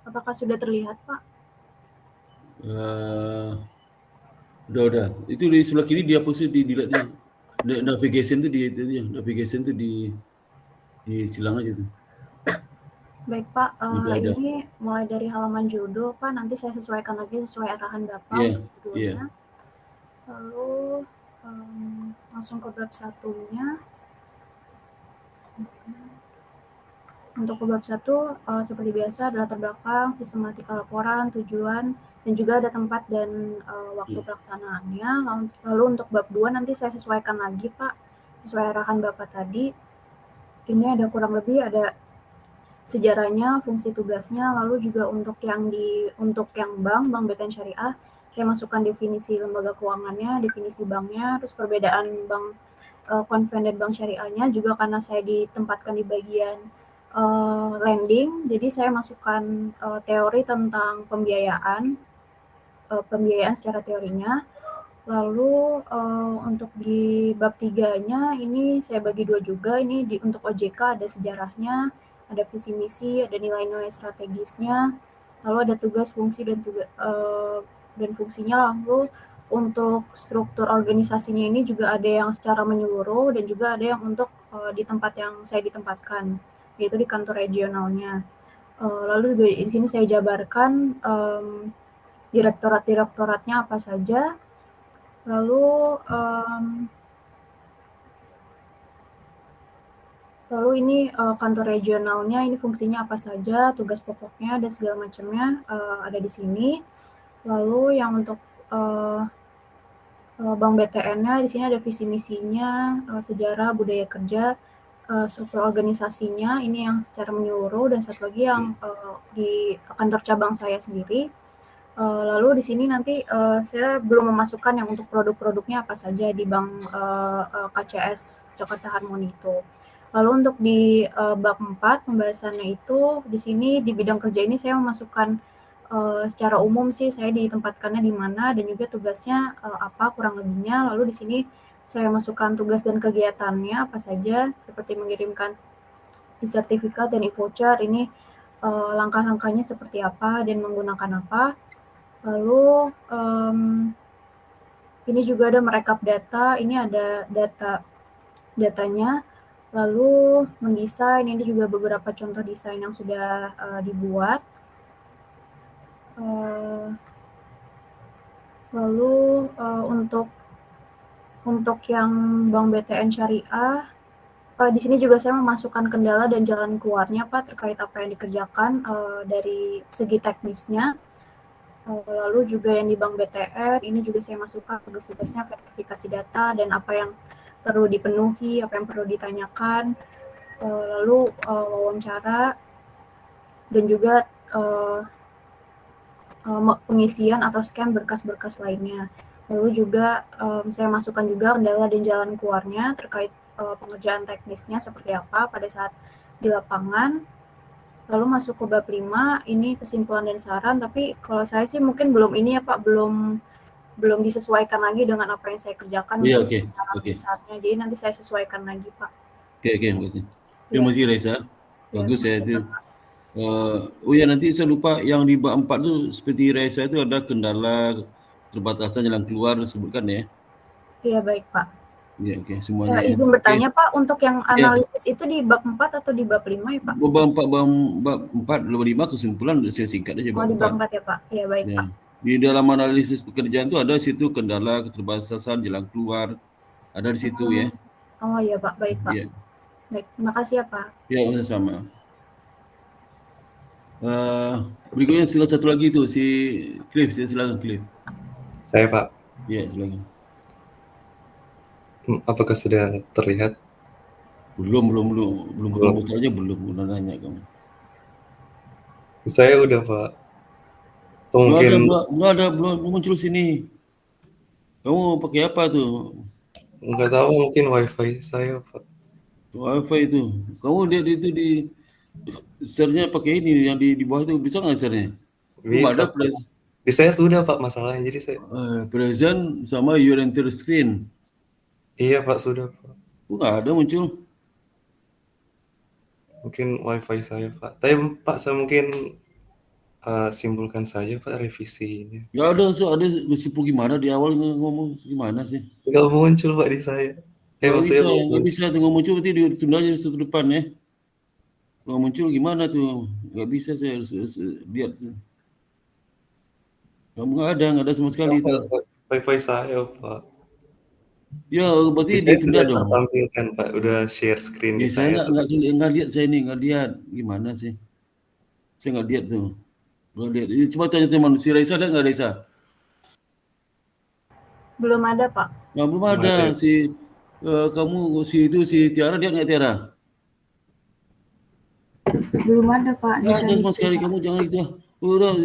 Apakah sudah terlihat, Pak? Udah. Itu di sebelah kiri dia posisi di navigation tuh di silang aja tuh. Baik, Pak. Ini mulai dari halaman judul, Pak. Nanti saya sesuaikan lagi sesuai arahan Bapak. Iya. Lalu langsung ke bab 1-nya. Untuk ke bab 1, seperti biasa adalah terbelakang, sistematika laporan, tujuan, dan juga ada tempat dan waktu pelaksanaannya. Lalu untuk bab 2 nanti saya sesuaikan lagi, Pak, sesuai arahan Bapak tadi. Ini ada kurang lebih ada sejarahnya, fungsi tugasnya, lalu juga untuk yang bank BTN Syariah, saya masukkan definisi lembaga keuangannya, definisi banknya, terus perbedaan bank konven dan bank syariahnya, juga karena saya ditempatkan di bagian lending, jadi saya masukkan teori tentang pembiayaan secara teorinya. Lalu untuk di bab 3-nya ini saya bagi 2 juga, ini untuk OJK ada sejarahnya, ada visi misi, ada nilai-nilai strategisnya, lalu ada tugas, fungsi, dan fungsinya. Lalu untuk struktur organisasinya ini juga ada yang secara menyeluruh dan juga ada yang untuk di tempat yang saya ditempatkan, yaitu di kantor regionalnya. Lalu di sini saya jabarkan direktorat-direktoratnya apa saja. Lalu ini kantor regionalnya, ini fungsinya apa saja, tugas pokoknya, dan segala macamnya ada di sini. Lalu yang untuk Bank BTN-nya, di sini ada visi misinya, sejarah, budaya kerja, struktur organisasinya, ini yang secara menyeluruh, dan satu lagi yang di kantor cabang saya sendiri. Lalu di sini nanti saya belum memasukkan yang untuk produk-produknya apa saja di Bank KCS Jakarta Harmoni itu. Lalu untuk di bab 4 pembahasannya itu, di sini di bidang kerja ini saya memasukkan secara umum sih saya ditempatkannya di mana dan juga tugasnya apa kurang lebihnya. Lalu di sini saya masukkan tugas dan kegiatannya apa saja, seperti mengirimkan e-sertifikat dan e-voucher, ini langkah-langkahnya seperti apa dan menggunakan apa. Lalu ini juga ada merekap data, ini ada datanya. Lalu mendesain, ini juga beberapa contoh desain yang sudah dibuat. Lalu untuk yang Bank BTN Syariah, di sini juga saya memasukkan kendala dan jalan keluarnya, Pak, terkait apa yang dikerjakan dari segi teknisnya. Lalu juga yang di Bank BTN, ini juga saya masukkan tugas-tugasnya, verifikasi data, dan apa yang perlu dipenuhi, apa yang perlu ditanyakan, lalu wawancara, dan juga pengisian atau scan berkas-berkas lainnya. Lalu juga saya masukkan juga kendala dan jalan keluarnya terkait pengerjaan teknisnya seperti apa pada saat di lapangan. Lalu masuk ke bab 5, ini kesimpulan dan saran, tapi kalau saya sih mungkin belum ini ya Pak, belum disesuaikan lagi dengan apa yang saya kerjakan. Iya, oke. Besarnya. Jadi nanti saya sesuaikan lagi Pak. Oke, makasih. Terima kasih Raisa. Bagus ya itu. Ya nanti saya lupa yang di bab 4 itu seperti Raisa itu ada kendala keterbatasan jalan keluar sebutkan ya. Iya baik Pak. Iya, oke, semuanya. Izin bertanya Pak, untuk yang analisis itu di bab 4 atau di bab 5 ya Pak? Bab 4, bab 5 kesimpulan saya singkat aja bab 4. Di bab 4 ya Pak. Iya baik Pak. Di dalam analisis pekerjaan itu ada situ kendala keterbatasan jalan keluar. Ada di situ ya. Oh iya Pak, baik Pak. Ya. Baik, terima kasih ya Pak. Ya, sama. Berikutnya silakan satu lagi itu si Cliff, silakan Cliff. Saya Pak. Ya, silakan. Apakah sudah terlihat? Belum ketemu aja belum, udah nanya kamu. Saya udah Pak. Mungkin belum muncul sini. Kamu pakai apa tuh? Enggak tahu, mungkin wifi saya Pak. Wifi itu. Kamu lihat itu di share-nya pakai ini yang di bawah itu, bisa nggak share-nya? Bisa. Di saya sudah Pak masalahnya, jadi saya present sama your enter screen. Iya Pak, sudah Pak. Nggak ada muncul. Mungkin wifi saya Pak. Tapi Pak, saya mungkin simpulkan saja Pak revisinya. Nggak ada, ada simpul gimana di awal ngomong gimana sih? Nggak muncul Pak di saya. Nggak bisa tuh, nggak muncul, berarti ditunda aja satu depan ya. Nggak muncul gimana tuh? Nggak bisa, saya harus lihat. Kamu nggak ada sama sekali itu. Wifi saya Pak. Ya, berarti saya ditunda sudah dong. Tertampilkan Pak, udah share screen di saya. Saya nggak lihat, saya ini nggak lihat gimana sih? Saya nggak lihat tuh. Nggak lihat. Coba tanya teman si Raisa, ada nggak Raisa? Belum ada Pak. Nah, belum ada. Si kamu si Tiara, dia nggak Tiara? Belum ada Pak. Nggak ada sama sekali, kamu jangan itu. Udah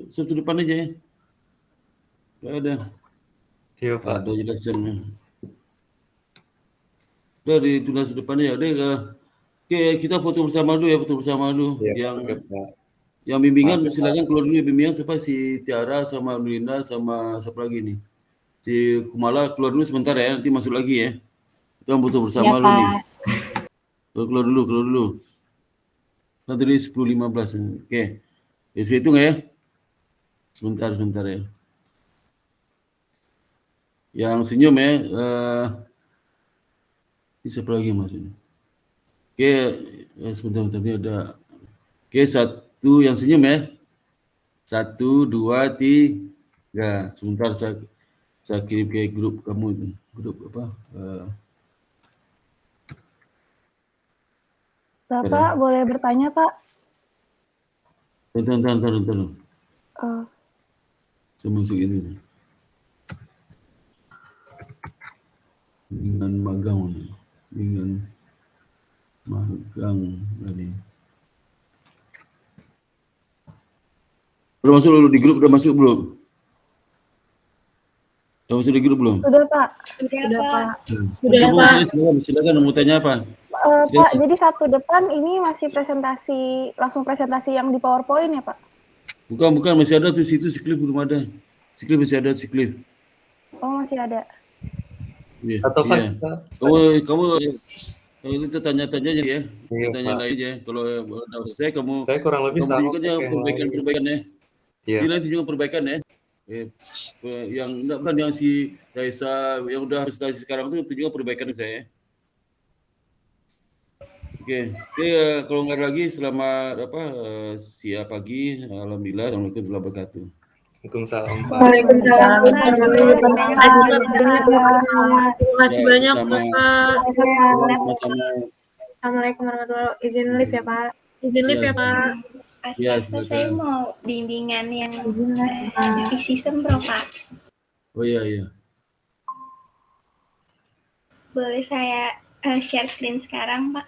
satu depan aja ya. Nggak ada. Iya Pak. Ada jelasannya. Udah ditunda sedepannya ya. Oke, kita foto bersama dulu ya, Ya, yang bimbingan silakan keluar dulu bimbingan, siapa si Tiara sama Nurina sama siapa lagi nih? Si Kumala keluar dulu sebentar ya, nanti masuk lagi ya. Kita foto bersama dulu nih. Keluar dulu. Nanti 10.15. Oke. Saya hitung ya. Sebentar ya. Yang senyum ya, ini siapa lagi Mas ini? Oke, sebentar ini ada. Oke, satu yang senyum ya. 1, 2, 3. Sebentar saya kirim ke grup kamu itu. Grup apa? Bapak boleh bertanya Pak? Bentar. Saya masuk ini. Dengan magang tadi. Udah masuk di grup, udah masuk belum? Udah masuk di grup belum? Sudah Pak. Sudah Pak. Silakan mau tanya apa? Pak, jadi Sabtu depan ini masih langsung presentasi yang di PowerPoint ya Pak? Bukan, masih ada tuh situ, si Cliff belum ada. Si Cliff masih ada, si Cliff. Oh, masih ada. Iya. Atau Pak, kamu kalau kita tanya-tanya aja ya. Tanya lain aja. Kalau saya kurang lebih sama perbaikan ya. Iya. Nanti juga perbaikan ya. Yang bukan yang si Raisa yang udah presentasi sekarang itu juga perbaikan saya. Oke, kalau nggak lagi selamat siang pagi. Alhamdulillah. Assalamualaikum warahmatullahi wabarakatuh. Waalaikumsalam. Waalaikumsalam. Terima kasih banyak Bapak. Assalamualaikum warahmatullahi wabarakatuh. Izin live ya Pak. Izin live ya Pak. Saya mau bimbingan yang divisi sempro Pak. Oh iya. Boleh saya share screen sekarang Pak?